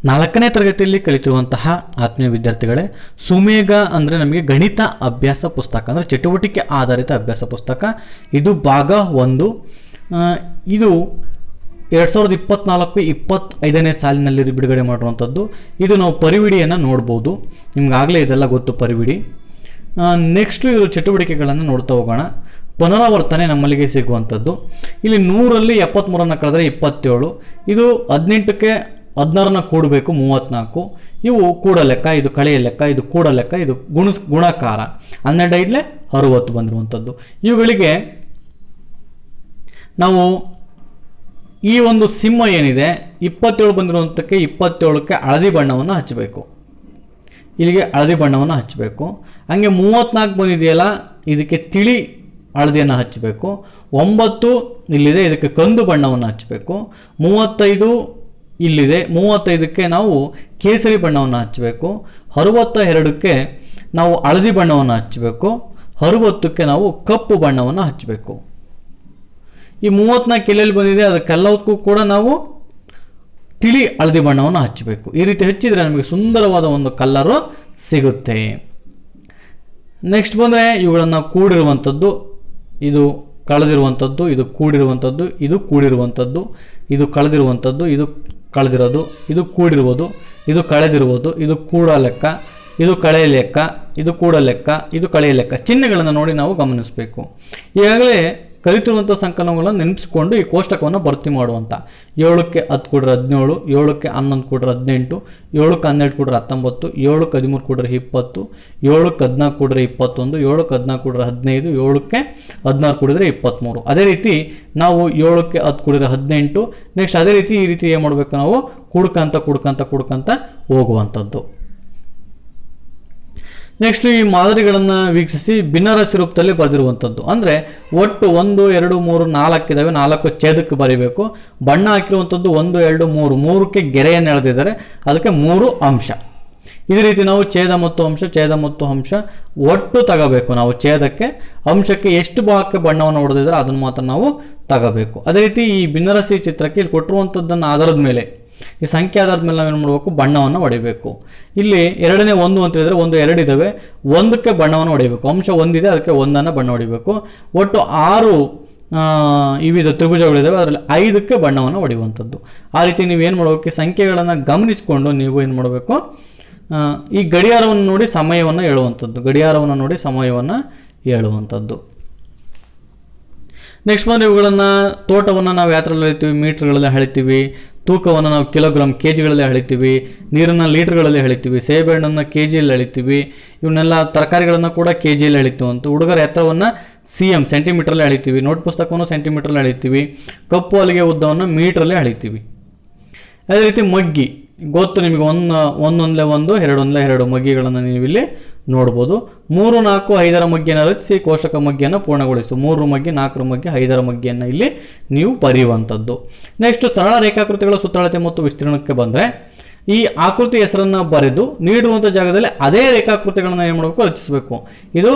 4ನೇ ತರಗತಿಯಲ್ಲಿ ಕಲಿತಿರುವಂತಹ ಆತ್ಮೀಯ ವಿದ್ಯಾರ್ಥಿಗಳೇ, ಸುಮೇಘ ಅಂದರೆ ನಮಗೆ ಗಣಿತ ಅಭ್ಯಾಸ ಪುಸ್ತಕ ಅಂದರೆ ಚಟುವಟಿಕೆ ಆಧಾರಿತ ಅಭ್ಯಾಸ ಪುಸ್ತಕ. ಇದು ಭಾಗ 1. ಇದು 2024-25ನೇ ಸಾಲಿನಲ್ಲಿ ಬಿಡುಗಡೆ ಮಾಡಿರುವಂಥದ್ದು. ಇದು ನಾವು ಪರಿವಿಡಿಯನ್ನು ನೋಡ್ಬೋದು. ನಿಮ್ಗಾಗಲೇ ಇದೆಲ್ಲ ಗೊತ್ತು ಪರಿವಿಡಿ. ನೆಕ್ಸ್ಟು ಇದು ಚಟುವಟಿಕೆಗಳನ್ನು ನೋಡ್ತಾ ಹೋಗೋಣ. ಪುನರಾವರ್ತನೆ ನಮ್ಮಲ್ಲಿಗೆ ಸಿಗುವಂಥದ್ದು. ಇಲ್ಲಿ 100ರಲ್ಲಿ 73 ಕಳೆದರೆ 27. ಇದು 18ಕ್ಕೆ 16 ಕೂಡಬೇಕು 34. ಇವು ಕೂಡ ಲೆಕ್ಕ, ಇದು ಕಳೆಯ ಲೆಕ್ಕ, ಇದು ಕೂಡ ಲೆಕ್ಕ, ಇದು ಗುಣಕಾರ. 12 60 ಬಂದಿರುವಂಥದ್ದು. ಇವುಗಳಿಗೆ ನಾವು ಈ ಒಂದು ಸಿಂಹ ಏನಿದೆ 27 ಬಂದಿರುವಂಥಕ್ಕೆ 27ಕ್ಕೆ ಹಳದಿ ಬಣ್ಣವನ್ನು ಹಚ್ಚಬೇಕು. ಇಲ್ಲಿಗೆ ಹಳದಿ ಬಣ್ಣವನ್ನು ಹಚ್ಚಬೇಕು. ಹಾಗೆ 34 ಬಂದಿದೆಯಲ್ಲ, ಇದಕ್ಕೆ ತಿಳಿ ಹಳದಿಯನ್ನು ಹಚ್ಚಬೇಕು. 9 ಇಲ್ಲಿದೆ, ಇದಕ್ಕೆ ಕಂದು ಬಣ್ಣವನ್ನು ಹಚ್ಚಬೇಕು. 35 ಇಲ್ಲಿದೆ, 35ಕ್ಕೆ ನಾವು ಕೇಸರಿ ಬಣ್ಣವನ್ನು ಹಚ್ಚಬೇಕು. 62ಕ್ಕೆ ನಾವು ಹಳದಿ ಬಣ್ಣವನ್ನು ಹಚ್ಚಬೇಕು. 60ಕ್ಕೆ ನಾವು ಕಪ್ಪು ಬಣ್ಣವನ್ನು ಹಚ್ಚಬೇಕು. ಈ 34 ಎಲ್ಲೆಲ್ಲಿ ಬಂದಿದೆ ಅದಕ್ಕೆಲ್ಲದಕ್ಕೂ ಕೂಡ ನಾವು ತಿಳಿ ಹಳದಿ ಬಣ್ಣವನ್ನು ಹಚ್ಚಬೇಕು. ಈ ರೀತಿ ಹಚ್ಚಿದರೆ ನಮಗೆ ಸುಂದರವಾದ ಒಂದು ಕಲ್ಲರು ಸಿಗುತ್ತೆ. ನೆಕ್ಸ್ಟ್ ಬಂದರೆ ಇವುಗಳನ್ನು ಕೂಡಿರುವಂಥದ್ದು, ಇದು ಕಳೆದಿರುವಂಥದ್ದು, ಇದು ಕೂಡಿರುವಂಥದ್ದು, ಇದು ಕೂಡಿರುವಂಥದ್ದು, ಇದು ಕಳೆದಿರುವಂಥದ್ದು, ಇದು ಕಳೆದಿರೋದು, ಇದು ಕೂಡಿರುವುದು, ಇದು ಕಳೆದಿರುವುದು, ಇದು ಕೂಡ ಲೆಕ್ಕ, ಇದು ಕಳೆಯ ಲೆಕ್ಕ, ಇದು ಕೂಡ ಲೆಕ್ಕ, ಇದು ಕಳೆಯ ಲೆಕ್ಕ. ಚಿಹ್ನೆಗಳನ್ನು ನೋಡಿ ನಾವು ಗಮನಿಸಬೇಕು. ಈಗಾಗಲೇ ಕಲಿತಿರುವಂಥ ಸಂಕಲನಗಳನ್ನು ನೆನಪಿಸ್ಕೊಂಡು ಈ ಕೋಷ್ಟಕವನ್ನು ಭರ್ತಿ ಮಾಡುವಂಥ 7ಕ್ಕೆ 10 ಕೂಡ್ರೆ 17, 7ಕ್ಕೆ 11 ಕೂಡ್ರೆ 18, 7ಕ್ಕೆ 12 ಕೂಡ್ರೆ 19, 7ಕ್ಕೆ 13 ಕೂಡ್ರೆ 20, 7ಕ್ಕೆ 14 ಕೂಡ್ರೆ 21, 7ಕ್ಕೆ 14 ಕೂಡ್ರೆ 15, 7ಕ್ಕೆ 16 ಕೂಡಿದ್ರೆ 23. ಅದೇ ರೀತಿ ನಾವು 7ಕ್ಕೆ 10 ಕೂಡಿದ್ರೆ 18. ನೆಕ್ಸ್ಟ್ ಅದೇ ರೀತಿ ಈ ರೀತಿ ಏನು ಮಾಡಬೇಕು, ನಾವು ಕುಡ್ಕಂತ ಹೋಗುವಂಥದ್ದು. ನೆಕ್ಸ್ಟ್ ಈ ಮಾದರಿಗಳನ್ನು ವೀಕ್ಷಿಸಿ ಭಿನ್ನರಾಶಿ ರೂಪದಲ್ಲಿ ಬರೆದಿರುವಂಥದ್ದು. ಅಂದರೆ ಒಟ್ಟು 1 2 3 4 ಇದ್ದಾವೆ, 4 ಛೇದಕ್ಕೆ ಬರೀಬೇಕು. ಬಣ್ಣ ಹಾಕಿರುವಂಥದ್ದು 1 2 3, 3ಕ್ಕೆ ಗೆರೆಯನ್ನು ಎಳೆದಿದ್ದಾರೆ, ಅದಕ್ಕೆ 3 ಅಂಶ. ಇದೇ ರೀತಿ ನಾವು ಛೇದ ಮತ್ತು ಅಂಶ ಒಟ್ಟು ತಗೋಬೇಕು. ನಾವು ಛೇದಕ್ಕೆ ಅಂಶಕ್ಕೆ ಎಷ್ಟು ಭಾಗಕ್ಕೆ ಬಣ್ಣವನ್ನು ಹೊಡೆದಿದ್ದಾರೆ ಅದನ್ನು ಮಾತ್ರ ನಾವು ತಗೋಬೇಕು. ಅದೇ ರೀತಿ ಈ ಭಿನ್ನರಾಶಿ ಚಿತ್ರಕ್ಕೆ ಇಲ್ಲಿ ಕೊಟ್ಟಿರುವಂಥದ್ದನ್ನು ಆಧಾರದ ಮೇಲೆ, ಈ ಸಂಖ್ಯೆ ಆಧಾರದ ಮೇಲೆ ನಾವೇನು ಮಾಡಬೇಕು, ಬಣ್ಣವನ್ನು ಹೊಡಿಬೇಕು. ಇಲ್ಲಿ 2ನೇ 1 ಅಂತ ಹೇಳಿದರೆ 1 2 ಇದ್ದಾವೆ, 1ಕ್ಕೆ ಬಣ್ಣವನ್ನು ಹೊಡಿಬೇಕು. ಅಂಶ 1 ಇದೆ, ಅದಕ್ಕೆ 1 ಬಣ್ಣ ಹೊಡಿಬೇಕು. ಒಟ್ಟು 6 ವಿವಿಧ ತ್ರಿಭುಜಗಳಿದ್ದಾವೆ, ಅದರಲ್ಲಿ 5ಕ್ಕೆ ಬಣ್ಣವನ್ನು ಹೊಡೆಯುವಂಥದ್ದು. ಆ ರೀತಿ ನೀವು ಏನು ಮಾಡಬೇಕು, ಈ ಸಂಖ್ಯೆಗಳನ್ನು ಗಮನಿಸಿಕೊಂಡು ನೀವು ಏನು ಮಾಡಬೇಕು, ಈ ಗಡಿಯಾರವನ್ನು ನೋಡಿ ಸಮಯವನ್ನು ಹೇಳುವಂಥದ್ದು. ನೆಕ್ಸ್ಟ್ ಬಂದರೆ ಇವುಗಳನ್ನು ತೋಟವನ್ನು ನಾವು ಯಾತ್ರೆಯಲ್ಲಿ ಅಳಿತೀವಿ, ಮೀಟ್ರ್ಗಳಲ್ಲಿ ಅಳಿತೀವಿ. ತೂಕವನ್ನು ನಾವು ಕಿಲೋಗ್ರಾಮ್ ಕೆಜಿಗಳಲ್ಲಿ ಅಳಿತೀವಿ. ನೀರನ್ನು ಲೀಟ್ರ್ಗಳಲ್ಲಿ ಅಳಿತೀವಿ. ಸೇಬೆಹಣ್ಣನ್ನು ಕೆಜಿಯಲ್ಲಿ ಅಳಿತೀವಿ. ಇವನ್ನೆಲ್ಲ ತರಕಾರಿಗಳನ್ನು ಕೂಡ ಕೆಜಿಯಲ್ಲಿ ಅಳಿತೀವಂತ. ಹುಡುಗರ ಎತ್ತರವನ್ನು cm ಸೆಂಟಿಮೀಟ್ರಲ್ಲಿ ಅಳಿತೀವಿ. ನೋಟ್ ಪುಸ್ತಕವನ್ನು ಸೆಂಟಿಮೀಟ್ರಲ್ಲಿ ಅಳಿತೀವಿ. ಕಪ್ಪು ಹಲಿಗೆ ಉದ್ದವನ್ನು ಮೀಟ್ರಲ್ಲಿ ಅಳಿತೀವಿ. ಅದೇ ರೀತಿ ಮಗ್ಗಿ ಗೊತ್ತು ನಿಮಗೆ, 1 1 2 2 ಮಗ್ಗಿಗಳನ್ನು ನೀವು ಇಲ್ಲಿ ನೋಡ್ಬೋದು. 3 4 5 ಮಗ್ಗಿಯನ್ನು ರಚಿಸಿ ಕೋಷ್ಟಕ ಮಗ್ಗಿಯನ್ನು ಪೂರ್ಣಗೊಳಿಸು. 3 ಮಗ್ಗಿ 4 ಮಗ್ಗಿ 5 ಮಗ್ಗಿಯನ್ನು ಇಲ್ಲಿ ನೀವು ಬರೆಯುವಂಥದ್ದು. ನೆಕ್ಸ್ಟ್ ಸರಳ ರೇಖಾಕೃತಿಗಳ ಸುತ್ತಳತೆ ಮತ್ತು ವಿಸ್ತೀರ್ಣಕ್ಕೆ ಬಂದರೆ ಈ ಆಕೃತಿ ಹೆಸರನ್ನು ಬರೆದು ನೀಡುವಂಥ ಜಾಗದಲ್ಲಿ ಅದೇ ರೇಖಾಕೃತಿಗಳನ್ನು ಏನು ಮಾಡಬೇಕು, ರಚಿಸಬೇಕು. ಇದು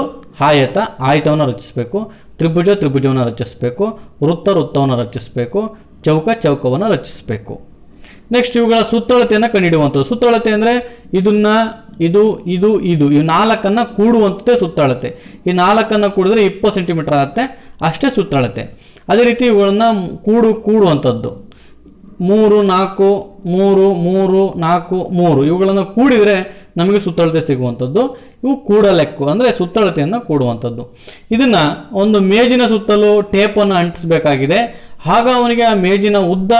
ಆಯತವನ್ನು ರಚಿಸಬೇಕು. ತ್ರಿಭುಜವನ್ನು ರಚಿಸಬೇಕು. ವೃತ್ತವನ್ನು ರಚಿಸಬೇಕು. ಚೌಕವನ್ನು ರಚಿಸಬೇಕು. ನೆಕ್ಸ್ಟ್ ಇವುಗಳ ಸುತ್ತಳತೆಯನ್ನು ಕಂಡುಹಿಡಿಯುವಂಥದ್ದು. ಸುತ್ತಳತೆ ಅಂದರೆ ಇದು ಈ 4 ಕೂಡುವಂಥದ್ದೇ ಸುತ್ತಳತೆ. ಈ 4 ಕೂಡಿದ್ರೆ 20 ಸೆಂಟಿಮೀಟರ್ ಆಗುತ್ತೆ, ಅಷ್ಟೇ ಸುತ್ತಳತೆ. ಅದೇ ರೀತಿ ಇವುಗಳನ್ನು ಕೂಡುವಂಥದ್ದು 3 4 3 3 4 3 ಇವುಗಳನ್ನು ಕೂಡಿದರೆ ನಮಗೆ ಸುತ್ತಳತೆ ಸಿಗುವಂಥದ್ದು. ಇವು ಕೂಡ ಲೆಕ್ಕ ಅಂದರೆ ಸುತ್ತಳತೆಯನ್ನು ಕೂಡುವಂಥದ್ದು. ಇದನ್ನು ಒಂದು ಮೇಜಿನ ಸುತ್ತಲೂ ಟೇಪನ್ನು ಅಂಟಿಸಬೇಕಾಗಿದೆ. ಆಗ ಅವನಿಗೆ ಆ ಮೇಜಿನ ಉದ್ದ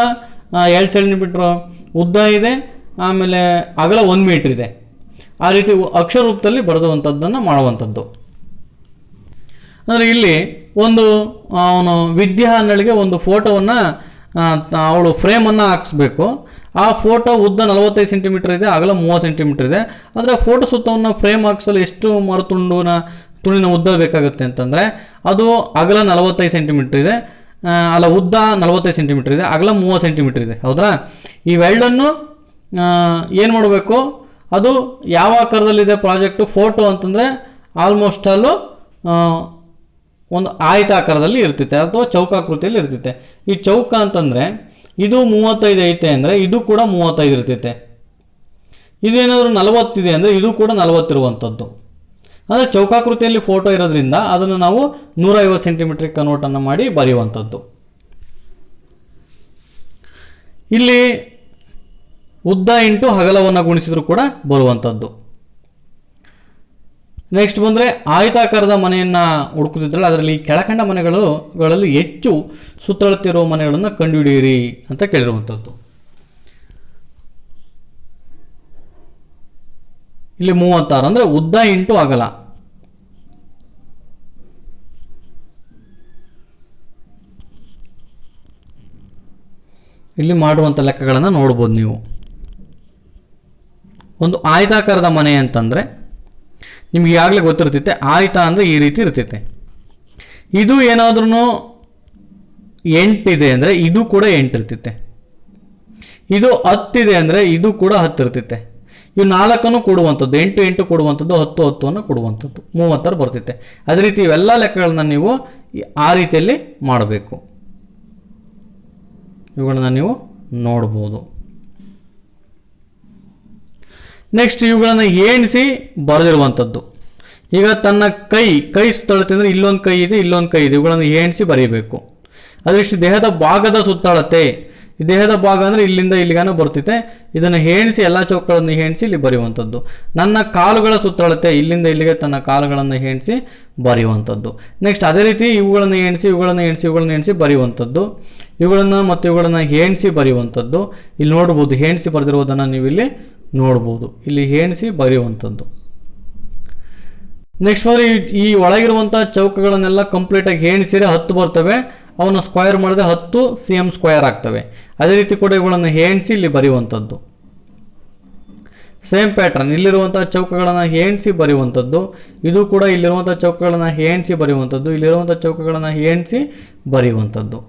2 ಸೆಂಟಿಮೀಟ್ರ್ ಉದ್ದ ಇದೆ, ಆಮೇಲೆ ಅಗಲ 1 ಮೀಟ್ರ್ ಇದೆ. ಆ ರೀತಿ ಅಕ್ಷರ ರೂಪದಲ್ಲಿ ಬರೆದುವಂಥದ್ದನ್ನು ಮಾಡುವಂಥದ್ದು. ಅಂದರೆ ಇಲ್ಲಿ ಅವನು ವಿದ್ಯಾ ಅನ್ನಳಿಗೆ ಒಂದು ಫೋಟೋವನ್ನು, ಅವಳು ಫ್ರೇಮನ್ನು ಹಾಕಿಸ್ಬೇಕು. ಆ ಫೋಟೋ ಉದ್ದ 45 ಸೆಂಟಿಮೀಟ್ರ್ ಇದೆ, ಅಗಲ 30 ಸೆಂಟಿಮೀಟ್ರ್ ಇದೆ. ಆದರೆ ಆ ಫೋಟೋ ಸುತ್ತವನ್ನು ಫ್ರೇಮ್ ಹಾಕಿಸಲು ಎಷ್ಟು ತುಣಿನ ಉದ್ದ ಬೇಕಾಗುತ್ತೆ ಅಂತಂದರೆ ಅದು ಅಗಲ 45 ಸೆಂಟಿಮೀಟ್ರ್ ಇದೆ, ಉದ್ದ 45 ಸೆಂಟಿಮೀಟ್ರ್ ಇದೆ, ಅಗಲ 30 ಸೆಂಟಿಮೀಟ್ರ್ ಇದೆ. ಹೌದಾ? ಇವೆರಡನ್ನು ಏನು ಮಾಡಬೇಕು, ಅದು ಯಾವ ಆಕಾರದಲ್ಲಿದೆ ಪ್ರಾಜೆಕ್ಟು ಫೋಟೋ ಅಂತಂದರೆ ಆಲ್ಮೋಸ್ಟ್ ಅಲ್ಲೂ ಒಂದು ಆಯತ ಆಕಾರದಲ್ಲಿ ಇರ್ತಿತ್ತೆ ಅಥವಾ ಚೌಕಾಕೃತಿಯಲ್ಲಿ ಇರ್ತಿತ್ತೆ. ಈ ಚೌಕ ಅಂತಂದರೆ ಇದು 35 ಐತೆ ಅಂದರೆ ಇದು ಕೂಡ 35 ಇರ್ತೈತೆ. ಇದು ಏನಾದರೂ 40 ಇದೆ ಅಂದರೆ ಇದು ಕೂಡ 40 ಇರುವಂಥದ್ದು. ಅಂದರೆ ಚೌಕಾಕೃತಿಯಲ್ಲಿ ಫೋಟೋ ಇರೋದ್ರಿಂದ ಅದನ್ನು ನಾವು 150 ಸೆಂಟಿಮೀಟ್ರಿಗೆ ಕನ್ವರ್ಟನ್ನು ಮಾಡಿ ಬರೆಯುವಂಥದ್ದು. ಇಲ್ಲಿ ಉದ್ದ ಇಂಟು ಅಗಲವನ್ನು ಗುಣಿಸಿದ್ರು ಕೂಡ ಬರುವಂಥದ್ದು. ನೆಕ್ಸ್ಟ್ ಬಂದರೆ ಆಯತಾಕಾರದ ಮನೆಯನ್ನು ಹುಡುಕುತ್ತಿದ್ರಲ್ಲ, ಅದರಲ್ಲಿ ಕೆಳಕಂಡ ಮನೆಗಳಲ್ಲಿ ಹೆಚ್ಚು ಸುತ್ತಳತೆ ಇರುವ ಮನೆಗಳನ್ನು ಕಂಡುಹಿಡಿಯಿರಿ ಅಂತ ಕೇಳಿರುವಂಥದ್ದು. ಇಲ್ಲಿ 36 ಅಂದರೆ ಉದ್ದ ಇಂಟು ಅಗಲ. ಇಲ್ಲಿ ಮಾಡುವಂಥ ಲೆಕ್ಕಗಳನ್ನು ನೋಡ್ಬೋದು ನೀವು. ಒಂದು ಆಯತಾಕಾರದ ಮನೆ ಅಂತಂದರೆ ನಿಮ್ಗೆ ಈಗಾಗಲೇ ಗೊತ್ತಿರ್ತೈತೆ, ಆಯತ ಅಂದರೆ ಈ ರೀತಿ ಇರ್ತೈತೆ. ಇದು ಏನಾದ್ರೂ 8 ಇದೆ ಅಂದರೆ ಇದು ಕೂಡ 8 ಇರ್ತೈತೆ. ಇದು 10 ಇದೆ ಅಂದರೆ ಇದು ಕೂಡ 10 ಇರ್ತೈತೆ. ಇವು 4 ಕೊಡುವಂಥದ್ದು, 8 8 ಕೊಡುವಂಥದ್ದು, 10 10 ಕೊಡುವಂಥದ್ದು, 36 ಬರ್ತೈತೆ. ಅದೇ ರೀತಿ ಇವೆಲ್ಲ ಲೆಕ್ಕಗಳನ್ನ ನೀವು ಆ ರೀತಿಯಲ್ಲಿ ಮಾಡಬೇಕು. ಇವುಗಳನ್ನ ನೀವು ನೋಡ್ಬೋದು. ನೆಕ್ಸ್ಟ್ ಇವುಗಳನ್ನು ಎಣಿಸಿ ಬರೆದಿರುವಂಥದ್ದು. ಈಗ ತನ್ನ ಕೈ ಸುತ್ತಳತೆ ಅಂದರೆ ಇಲ್ಲೊಂದು ಕೈ ಇದೆ, ಇಲ್ಲೊಂದು ಕೈ ಇದೆ, ಇವುಗಳನ್ನು ಎಣಿಸಿ ಬರೀಬೇಕು. ಅದರಿಷ್ಟು ದೇಹದ ಭಾಗದ ಸುತ್ತಳತೆ, ಈ ದೇಹದ ಭಾಗ ಅಂದರೆ ಇಲ್ಲಿಂದ ಇಲ್ಲಿಗಾನ ಬರ್ತೈತೆ, ಇದನ್ನು ಎಣಿಸಿ ಎಲ್ಲ ಚೌಕಗಳನ್ನು ಎಣಿಸಿ ಇಲ್ಲಿ ಬರೆಯುವಂಥದ್ದು. ನನ್ನ ಕಾಲುಗಳ ಸುತ್ತಳತೆ, ಇಲ್ಲಿಂದ ಇಲ್ಲಿಗೆ ತನ್ನ ಕಾಲುಗಳನ್ನು ಎಣಿಸಿ ಬರೆಯುವಂಥದ್ದು. ನೆಕ್ಸ್ಟ್ ಅದೇ ರೀತಿ ಇವುಗಳನ್ನು ಎಣಿಸಿ ಬರೆಯುವಂಥದ್ದು. ಇವುಗಳನ್ನು ಎಣಿಸಿ ಬರೆಯುವಂಥದ್ದು. ಇಲ್ಲಿ ನೋಡ್ಬೋದು, ಎಣಿಸಿ ಬರೆದಿರುವುದನ್ನು ನೀವು ಇಲ್ಲಿ ನೋಡ್ಬೋದು. ಇಲ್ಲಿ ಎಣಿಸಿ ಬರೆಯುವಂಥದ್ದು. ನೆಕ್ಸ್ಟ್ ಬಂದರೆ ಈ ಒಳಗಿರುವಂಥ ಚೌಕಗಳನ್ನೆಲ್ಲ ಕಂಪ್ಲೀಟಾಗಿ ಎಣಿಸಿದರೆ 10 ಬರ್ತವೆ. ಅವನ್ನು ಸ್ಕ್ವಯರ್ ಮಾಡಿದ್ರೆ 10 cm ಸ್ಕ್ವಯರ್ ಆಗ್ತವೆ. ಅದೇ ರೀತಿ ಕೂಡ ಇವುಗಳನ್ನು ಎಣಿಸಿ ಇಲ್ಲಿ ಬರೆಯುವಂಥದ್ದು. ಸೇಮ್ ಪ್ಯಾಟ್ರನ್, ಇಲ್ಲಿರುವಂಥ ಚೌಕಗಳನ್ನು ಎಣಿಸಿ ಬರೆಯುವಂಥದ್ದು. ಇದು ಕೂಡ ಇಲ್ಲಿರುವಂಥ ಚೌಕಗಳನ್ನು ಎಣಿಸಿ ಬರೆಯುವಂಥದ್ದು, ಇಲ್ಲಿರುವಂಥ ಚೌಕಗಳನ್ನು ಎಣಿಸಿ ಬರೆಯುವಂಥದ್ದು.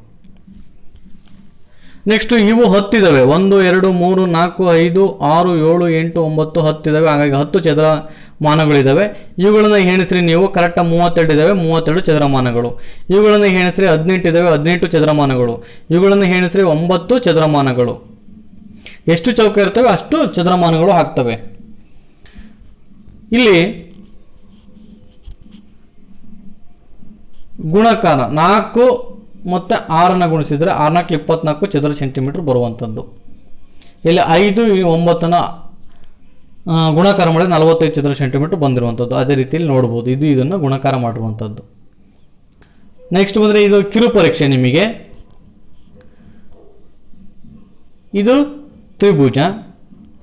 ನೆಕ್ಸ್ಟ್ ಇವು 10 ಇದ್ದಾವೆ. 1 2 3 4 5 6 7 8 9 10 ಇದ್ದಾವೆ. ಹಾಗಾಗಿ 10 ಚದರಮಾನಗಳಿದ್ದಾವೆ. ಇವುಗಳನ್ನು ಎಣಿಸ್ರಿ ನೀವು, ಕರೆಕ್ಟಾಗಿ 32 ಇದ್ದಾವೆ, 32 ಚದರಮಾನಗಳು. ಇವುಗಳನ್ನು ಎಣಿಸ್ರಿ 18 ಇದ್ದಾವೆ, 18 ಚದರಮಾನಗಳು. ಇವುಗಳನ್ನು ಎಣಿಸ್ರಿ 9 ಚದರಮಾನಗಳು. ಎಷ್ಟು ಚೌಕ ಇರ್ತವೆ ಅಷ್ಟು ಚದರಮಾನಗಳು ಆಗ್ತವೆ. ಇಲ್ಲಿ ಗುಣಕಾರ 4 ಮತ್ತು 6 ಗುಣಿಸಿದರೆ 6 × 24 ಚದರ ಸೆಂಟಿಮೀಟ್ರ್ ಬರುವಂಥದ್ದು. ಇಲ್ಲಿ 5 9 ಗುಣಾಕಾರ ಮಾಡಿದ್ರೆ 45 ಚದರ ಸೆಂಟಿಮೀಟ್ರ್ ಬಂದಿರುವಂಥದ್ದು. ಅದೇ ರೀತಿಯಲ್ಲಿ ನೋಡ್ಬೋದು, ಇದನ್ನು ಗುಣಾಕಾರ ಮಾಡಿರುವಂಥದ್ದು. ನೆಕ್ಸ್ಟ್ ಬಂದರೆ ಇದು ಕಿರು ಪರೀಕ್ಷೆ ನಿಮಗೆ. ಇದು ತ್ರಿಭುಜ,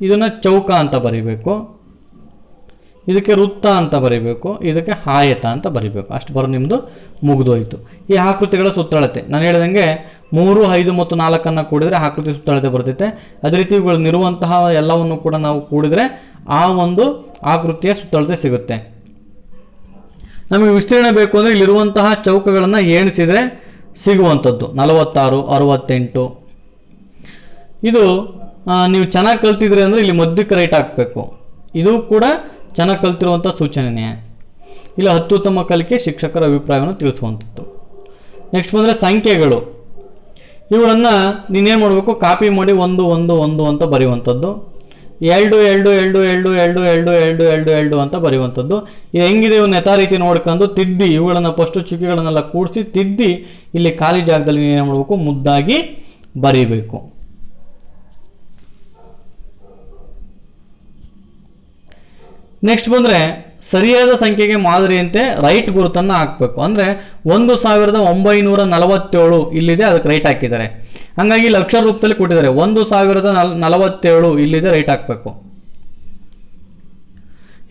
ಇದನ್ನು ಚೌಕ ಅಂತ ಬರೀಬೇಕು, ಇದಕ್ಕೆ ವೃತ್ತ ಅಂತ ಬರೀಬೇಕು, ಇದಕ್ಕೆ ಆಯತ ಅಂತ ಬರೀಬೇಕು. ಅಷ್ಟು ಬರೋ ನಿಮ್ಮದು ಮುಗಿದೋಯ್ತು. ಈ ಆಕೃತಿಗಳ ಸುತ್ತಳತೆ ನಾನು ಹೇಳಿದಂಗೆ 3 5 ಮತ್ತು 4 ಕೂಡಿದರೆ ಆಕೃತಿ ಸುತ್ತಳತೆ ಬರ್ತೈತೆ. ಅದೇ ರೀತಿ ಇವುಗಳನ್ನಿರುವಂತಹ ಎಲ್ಲವನ್ನು ಕೂಡ ನಾವು ಕೂಡಿದರೆ ಆ ಒಂದು ಆಕೃತಿಯ ಸುತ್ತಳತೆ ಸಿಗುತ್ತೆ. ನಮಗೆ ವಿಸ್ತೀರ್ಣ ಬೇಕು ಅಂದರೆ ಇಲ್ಲಿರುವಂತಹ ಚೌಕಗಳನ್ನು ಎಣಿಸಿದರೆ ಸಿಗುವಂಥದ್ದು 46 68. ಇದು ನೀವು ಚೆನ್ನಾಗಿ ಕಲ್ತಿದ್ರಿ ಅಂದರೆ ಇಲ್ಲಿ ಮಧ್ಯಕ್ಕೆ ರೈಟ್ ಹಾಕಬೇಕು. ಇದು ಕೂಡ ಚೆನ್ನಾಗಿ ಕಲ್ತಿರುವಂಥ ಸೂಚನೆಯೇ. ಇಲ್ಲಿ ಅತ್ಯುತ್ತಮ ಕಲಿಕೆ ಶಿಕ್ಷಕರ ಅಭಿಪ್ರಾಯವನ್ನು ತಿಳಿಸುವಂಥದ್ದು. ನೆಕ್ಸ್ಟ್ ಬಂದರೆ ಸಂಖ್ಯೆಗಳು. ಇವುಗಳನ್ನು ನೀನೇನು ಮಾಡಬೇಕು, ಕಾಪಿ ಮಾಡಿ 1 1 1 ಅಂತ ಬರೆಯುವಂಥದ್ದು. 2 2 2 2 2 2 2 2 2 ಅಂತ ಬರೆಯುವಂಥದ್ದು. ಇದು ಹೆಂಗಿದೆ ಇವನ್ನ ಯಥಾ ರೀತಿ ನೋಡ್ಕೊಂಡು ತಿದ್ದಿ ಇವುಗಳನ್ನು ಫಸ್ಟು ಚುಕ್ಕಿಗಳನ್ನೆಲ್ಲ ಕೂಡಿಸಿ ತಿದ್ದಿ ಇಲ್ಲಿ ಖಾಲಿ ಜಾಗದಲ್ಲಿ ನೀನೇನು ಮಾಡಬೇಕು, ಮುದ್ದಾಗಿ ಬರೀಬೇಕು. ನೆಕ್ಸ್ಟ್ ಬಂದರೆ ಸರಿಯಾದ ಸಂಖ್ಯೆಗೆ ಮಾದರಿಯಂತೆ ರೈಟ್ ಗುರುತನ್ನು ಹಾಕಬೇಕು. ಅಂದರೆ 1947 ಇಲ್ಲಿದೆ, ಅದಕ್ಕೆ ರೈಟ್ ಹಾಕಿದ್ದಾರೆ. ಹಾಗಾಗಿ ಇಲ್ಲಿ ಅಕ್ಷರ ರೂಪದಲ್ಲಿ ಕೊಟ್ಟಿದ್ದಾರೆ 1047 ಇಲ್ಲಿದೆ, ರೈಟ್ ಹಾಕಬೇಕು.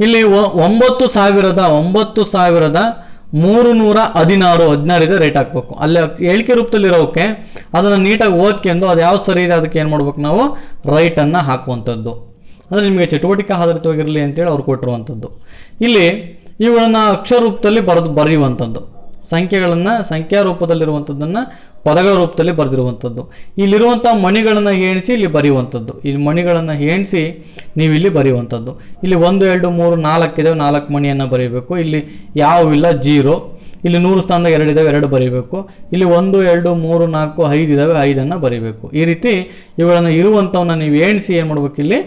ಇಲ್ಲಿ 9316 ಇದೆ, ರೈಟ್ ಹಾಕಬೇಕು. ಅಲ್ಲಿ ಹೇಳಿಕೆ ರೂಪದಲ್ಲಿರೋಕ್ಕೆ ಅದನ್ನು ನೀಟಾಗಿ ಓದ್ಕೊಂಡು ಅದು ಯಾವ ಸರಿ ಇದೆ ಅದಕ್ಕೆ ಏನು ಮಾಡ್ಬೇಕು, ನಾವು ರೈಟನ್ನು ಹಾಕುವಂಥದ್ದು. ಅಂದರೆ ನಿಮಗೆ ಚಟುವಟಿಕೆ ಆಧಾರಿತವಾಗಿರಲಿ ಅಂತೇಳಿ ಅವ್ರು ಕೊಟ್ಟಿರುವಂಥದ್ದು. ಇಲ್ಲಿ ಇವುಗಳನ್ನು ಅಕ್ಷರ ರೂಪದಲ್ಲಿ ಬರೆಯುವಂಥದ್ದು, ಸಂಖ್ಯೆಗಳನ್ನು ಸಂಖ್ಯಾ ರೂಪದಲ್ಲಿರುವಂಥದ್ದನ್ನು ಪದಗಳ ರೂಪದಲ್ಲಿ ಬರೆದಿರುವಂಥದ್ದು. ಇಲ್ಲಿರುವಂಥ ಮಣಿಗಳನ್ನು ಎಣಿಸಿ ಇಲ್ಲಿ ಬರೆಯುವಂಥದ್ದು. ಇಲ್ಲಿ ಮಣಿಗಳನ್ನು ಎಣಿಸಿ ನೀವು ಇಲ್ಲಿ ಬರೆಯುವಂಥದ್ದು. ಇಲ್ಲಿ 1 2 3 4 ಇದ್ದಾವೆ, 4 ಮಣಿಯನ್ನು ಬರೀಬೇಕು. ಇಲ್ಲಿ ಯಾವಿಲ್ಲ 0. ಇಲ್ಲಿ 100 ಸ್ಥಾನದಾಗ 2 ಇದ್ದಾವೆ, 2 ಬರೀಬೇಕು. ಇಲ್ಲಿ 1 2 3 4 5 ಇದ್ದಾವೆ, 5 ಬರೀಬೇಕು. ಈ ರೀತಿ ಇವುಗಳನ್ನು ಇರುವಂಥವನ್ನ ನೀವು ಎಣಿಸಿ ಏನು ಮಾಡ್ಬೇಕು, ಇಲ್ಲಿ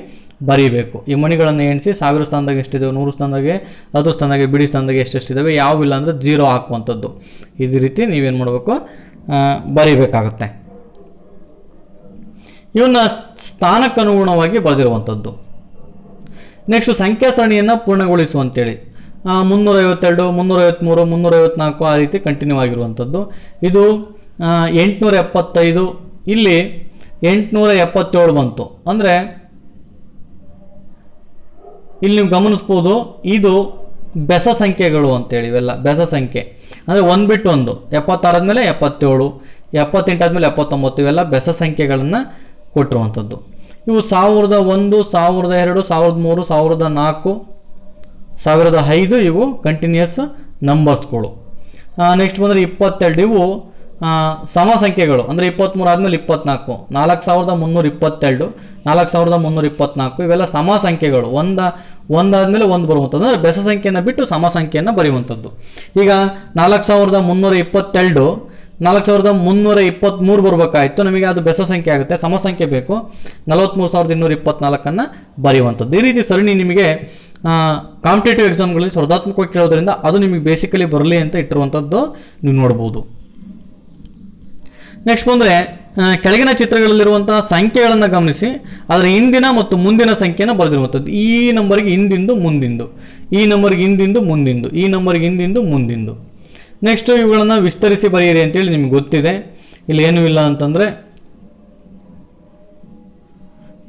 ಬರೀಬೇಕು. ಈ ಮಣಿಗಳನ್ನು ಎಣಿಸಿ 1000 ಸ್ಥಾನದಾಗ ಎಷ್ಟಿದೆ, 100 ಸ್ಥಾನದಾಗೆ, 10 ಸ್ಥಾನದಾಗೆ, ಬಿಡಿ ಸ್ಥಾನದಾಗೆ ಎಷ್ಟೆಷ್ಟಿದ್ದಾವೆ, ಯಾವಿಲ್ಲ ಅಂದರೆ 0 ಹಾಕುವಂಥದ್ದು. ಇದೇ ರೀತಿ ನೀವೇನು ಮಾಡಬೇಕು, ಬರೀಬೇಕಾಗತ್ತೆ. ಇವನ್ನ ಸ್ಥಾನಕ್ಕನುಗುಣವಾಗಿ ಬರೆದಿರುವಂಥದ್ದು. ನೆಕ್ಸ್ಟು ಸಂಖ್ಯಾ ಸರಣಿಯನ್ನು ಪೂರ್ಣಗೊಳಿಸುವಂತೇಳಿ 352, 353, 354 ಆ ರೀತಿ ಕಂಟಿನ್ಯೂ ಆಗಿರುವಂಥದ್ದು. ಇದು 875, ಇಲ್ಲಿ 877 ಬಂತು. ಅಂದರೆ ಇಲ್ಲಿ ನೀವು ಗಮನಿಸ್ಬೋದು, ಇದು ಬೆಸ ಸಂಖ್ಯೆಗಳು ಅಂತೇಳಿ. ಇವೆಲ್ಲ ಬೆಸ ಸಂಖ್ಯೆ ಅಂದರೆ 1 ಬಿಟ್ಟು 1, 76 ಆದಮೇಲೆ 77, 78 ಆದಮೇಲೆ 79, ಇವೆಲ್ಲ ಬೆಸ ಸಂಖ್ಯೆಗಳನ್ನು ಕೊಟ್ಟಿರುವಂಥದ್ದು. ಇವು 1001, 1002, 1003, 1004, 1005 ಇವು ಕಂಟಿನ್ಯೂಯಸ್ ನಂಬರ್ಸ್ಗಳು. ನೆಕ್ಸ್ಟ್ ಬಂದರೆ 22, ಇವು ಸಮ ಸಂಖ್ಯೆಗಳು. ಅಂದರೆ 23 ಆದಮೇಲೆ 24, 4322, 4324, ಇವೆಲ್ಲ ಸಮ ಸಂಖ್ಯೆಗಳು. ಒಂದಾದಮೇಲೆ ಒಂದು ಬರುವಂಥದ್ದು, ಅಂದರೆ ಬೆಸ ಸಂಖ್ಯೆಯನ್ನು ಬಿಟ್ಟು ಸಮ ಸಂಖ್ಯೆಯನ್ನು ಬರೆಯುವಂಥದ್ದು. ಈಗ 4322, 4323 ಬರಬೇಕಾಯಿತು, ನಮಗೆ ಅದು ಬೆಸ ಸಂಖ್ಯೆ ಆಗುತ್ತೆ, ಸಮ ಸಂಖ್ಯೆ ಬೇಕು. 43224 ಬರೆಯುವಂಥದ್ದು. ಈ ರೀತಿ ಸರಣಿ ನಿಮಗೆ ಕಾಂಪಿಟೇಟಿವ್ ಎಕ್ಸಾಮ್ಗಳಲ್ಲಿ ಸ್ಪರ್ಧಾತ್ಮಕವಾಗಿ ಕೇಳೋದ್ರಿಂದ ಅದು ನಿಮಗೆ ಬೇಸಿಕಲಿ ಬರಲಿ ಅಂತ ಇಟ್ಟಿರುವಂಥದ್ದು ನೀವು ನೋಡ್ಬೋದು. ನೆಕ್ಸ್ಟ್ ಬಂದರೆ ಕೆಳಗಿನ ಚಿತ್ರಗಳಲ್ಲಿರುವಂತಹ ಸಂಖ್ಯೆಗಳನ್ನು ಗಮನಿಸಿ ಅದರ ಹಿಂದಿನ ಮತ್ತು ಮುಂದಿನ ಸಂಖ್ಯೆಯನ್ನು ಬರೆದಿರುವಂಥದ್ದು. ಈ ನಂಬರ್ಗೆ ಹಿಂದಿಂದು ಮುಂದಿಂದು, ಈ ನಂಬರ್ಗೆ ಹಿಂದಿಂದು ಮುಂದಿಂದು, ಈ ನಂಬರ್ಗೆ ಹಿಂದಿಂದು ಮುಂದಿಂದು. ನೆಕ್ಸ್ಟು ಇವುಗಳನ್ನು ವಿಸ್ತರಿಸಿ ಬರೆಯಿರಿ ಅಂತೇಳಿ ನಿಮ್ಗೆ ಗೊತ್ತಿದೆ. ಇಲ್ಲಿ ಏನೂ ಇಲ್ಲ ಅಂತಂದರೆ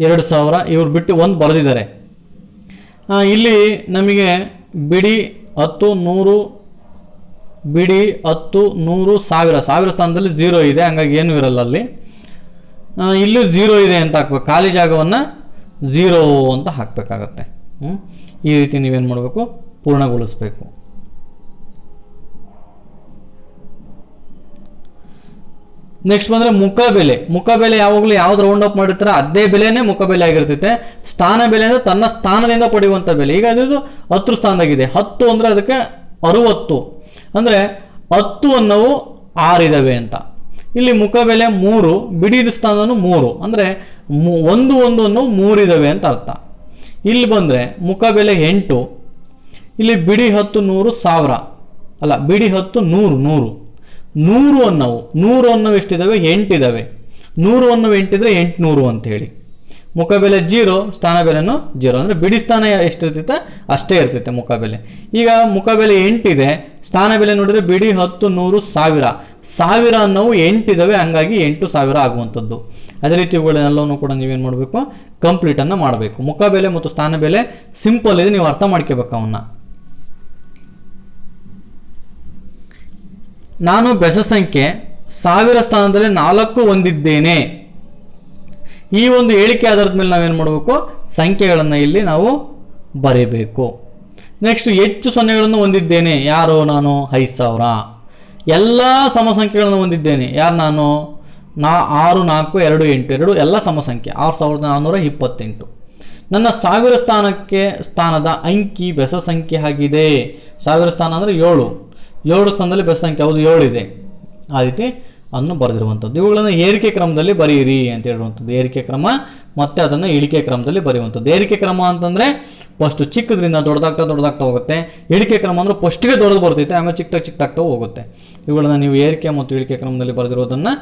2000 ಇವ್ರು ಬಿಟ್ಟು ಒಂದು ಬರೆದಿದ್ದಾರೆ. ಇಲ್ಲಿ ನಮಗೆ ಬಿಡಿ 10, 100, ಬಿಡಿ 10, 100, 1000 ಸ್ಥಾನದಲ್ಲಿ 0 ಇದೆ, ಹಂಗಾಗಿ ಏನೂ ಇರಲ್ಲ ಅಲ್ಲಿ. ಇಲ್ಲೂ 0 ಇದೆ ಅಂತ ಹಾಕ್ಬೇಕು, ಖಾಲಿ ಜಾಗವನ್ನು 0 ಅಂತ ಹಾಕಬೇಕಾಗತ್ತೆ. ಈ ರೀತಿ ನೀವೇನು ಮಾಡಬೇಕು, ಪೂರ್ಣಗೊಳಿಸಬೇಕು. ನೆಕ್ಸ್ಟ್ ಬಂದರೆ ಮುಖಬೆಲೆ ಯಾವಾಗಲೂ ಯಾವ್ದು ರೌಂಡ್ ಅಪ್ ಮಾಡಿರ್ತಾರೆ ಅದೇ ಬೆಲೆನೇ ಮುಖಬೆಲೆ ಆಗಿರ್ತೈತೆ. ಸ್ಥಾನ ಬೆಲೆ ಅಂದರೆ ತನ್ನ ಸ್ಥಾನದಿಂದ ಪಡೆಯುವಂಥ ಬೆಲೆ. ಈಗ ಅದು 10 ಸ್ಥಾನದಾಗಿದೆ, 10 ಅಂದರೆ ಅದಕ್ಕೆ 60, ಅಂದರೆ 10 ಅನ್ನೋವು 6 ಇದ್ದಾವೆ ಅಂತ. ಇಲ್ಲಿ ಮುಖಬೆಲೆ 3, ಬಿಡಿದ ಸ್ಥಾನನೂ 3, ಅಂದರೆ 1 ಅನ್ನೋವು 3 ಇದ್ದಾವೆ ಅಂತ ಅರ್ಥ. ಇಲ್ಲಿ ಬಂದರೆ ಮುಖಬೆಲೆ 8, ಇಲ್ಲಿ ಬಿಡಿ 10, 100, 1000 ಅಲ್ಲ, ಬಿಡಿ 10, 100 ಅನ್ನೋವು ಎಷ್ಟಿದ್ದಾವೆ, 8 ಇದ್ದಾವೆ. 100 ಅನ್ನೋವು 8 ಇದ್ದರೆ 800 ಅಂತ ಹೇಳಿ. ಮುಖಬೆಲೆ 0, ಸ್ಥಾನ ಬೆಲೆನೂ 0, ಅಂದರೆ ಬಿಡಿ ಸ್ಥಾನ ಎಷ್ಟಿರ್ತೈತೆ ಅಷ್ಟೇ ಇರ್ತೈತೆ ಮುಖಬೆಲೆ. ಈಗ ಮುಖಬೆಲೆ 8 ಇದೆ, ಸ್ಥಾನ ಬೆಲೆ ನೋಡಿದರೆ ಬಿಡಿ 10, 100, 1000 ಅನ್ನೋವು 8 ಇದ್ದಾವೆ, ಹಂಗಾಗಿ 8000 ಆಗುವಂಥದ್ದು. ಅದೇ ರೀತಿ ಇವುಗಳನ್ನೆಲ್ಲವೂ ಕೂಡ ನೀವೇನು ಮಾಡಬೇಕು, ಕಂಪ್ಲೀಟನ್ನು ಮಾಡಬೇಕು. ಮುಖಬೆಲೆ ಮತ್ತು ಸ್ಥಾನ ಬೆಲೆ ಸಿಂಪಲ್ ಇದೆ, ನೀವು ಅರ್ಥ ಮಾಡ್ಕೋಬೇಕು ಅವನ್ನ. ನಾನು ಬೆಸ ಸಂಖ್ಯೆ 1000 ಸ್ಥಾನದಲ್ಲಿ 4 ಹೊಂದಿದ್ದೇನೆ. ಈ ಒಂದು ಹೇಳಿಕೆ ಆಧಾರದ ಮೇಲೆ ನಾವೇನು ಮಾಡಬೇಕು, ಸಂಖ್ಯೆಗಳನ್ನು ಇಲ್ಲಿ ನಾವು ಬರೀಬೇಕು. ನೆಕ್ಸ್ಟ್ ಹೆಚ್ಚು ಸೊನ್ನೆಗಳನ್ನು ಹೊಂದಿದ್ದೇನೆ. ಯಾರು? ನಾನು 5000. ಎಲ್ಲ ಸಮ ಸಂಖ್ಯೆಗಳನ್ನು ಹೊಂದಿದ್ದೇನೆ. ಯಾರು? ನಾನು 6, 4, 2, 8 ಎಲ್ಲ ಸಮ ಸಂಖ್ಯೆ, 6428. ನನ್ನ 1000 ಸ್ಥಾನದ ಅಂಕಿ ಬೆಸ ಸಂಖ್ಯೆ ಆಗಿದೆ. 1000 ಸ್ಥಾನ ಅಂದರೆ 7 ಸ್ಥಾನದಲ್ಲಿ ಬೆಸ ಸಂಖ್ಯೆ ಯಾವುದು? 7 ಇದೆ. ಆ ರೀತಿ ಅನ್ನು ಬರೆದಿರುವಂಥದ್ದು. ಇವುಗಳನ್ನು ಏರಿಕೆ ಕ್ರಮದಲ್ಲಿ ಬರೆಯಿರಿ ಅಂತ ಹೇಳಿರುವಂಥದ್ದು. ಏರಿಕೆ ಕ್ರಮ ಮತ್ತು ಅದನ್ನು ಇಳಿಕೆ ಕ್ರಮದಲ್ಲಿ ಬರೆಯುವಂಥದ್ದು. ಏರಿಕೆ ಕ್ರಮ ಅಂತಂದರೆ ಫಸ್ಟು ಚಿಕ್ಕದ್ರಿಂದ ದೊಡ್ಡದಾಗ್ತಾ ಹೋಗುತ್ತೆ. ಇಳಿಕೆ ಕ್ರಮ ಅಂದರೆ ಫಸ್ಟಿಗೆ ದೊಡ್ಡದು ಬರ್ತೈತೆ, ಆಮೇಲೆ ಚಿಕ್ಕದಾಗ್ತಾ ಹೋಗುತ್ತೆ. ಇವುಗಳನ್ನು ನೀವು ಏರಿಕೆ ಮತ್ತು ಇಳಿಕೆ ಕ್ರಮದಲ್ಲಿ ಬರೆದಿರೋದನ್ನು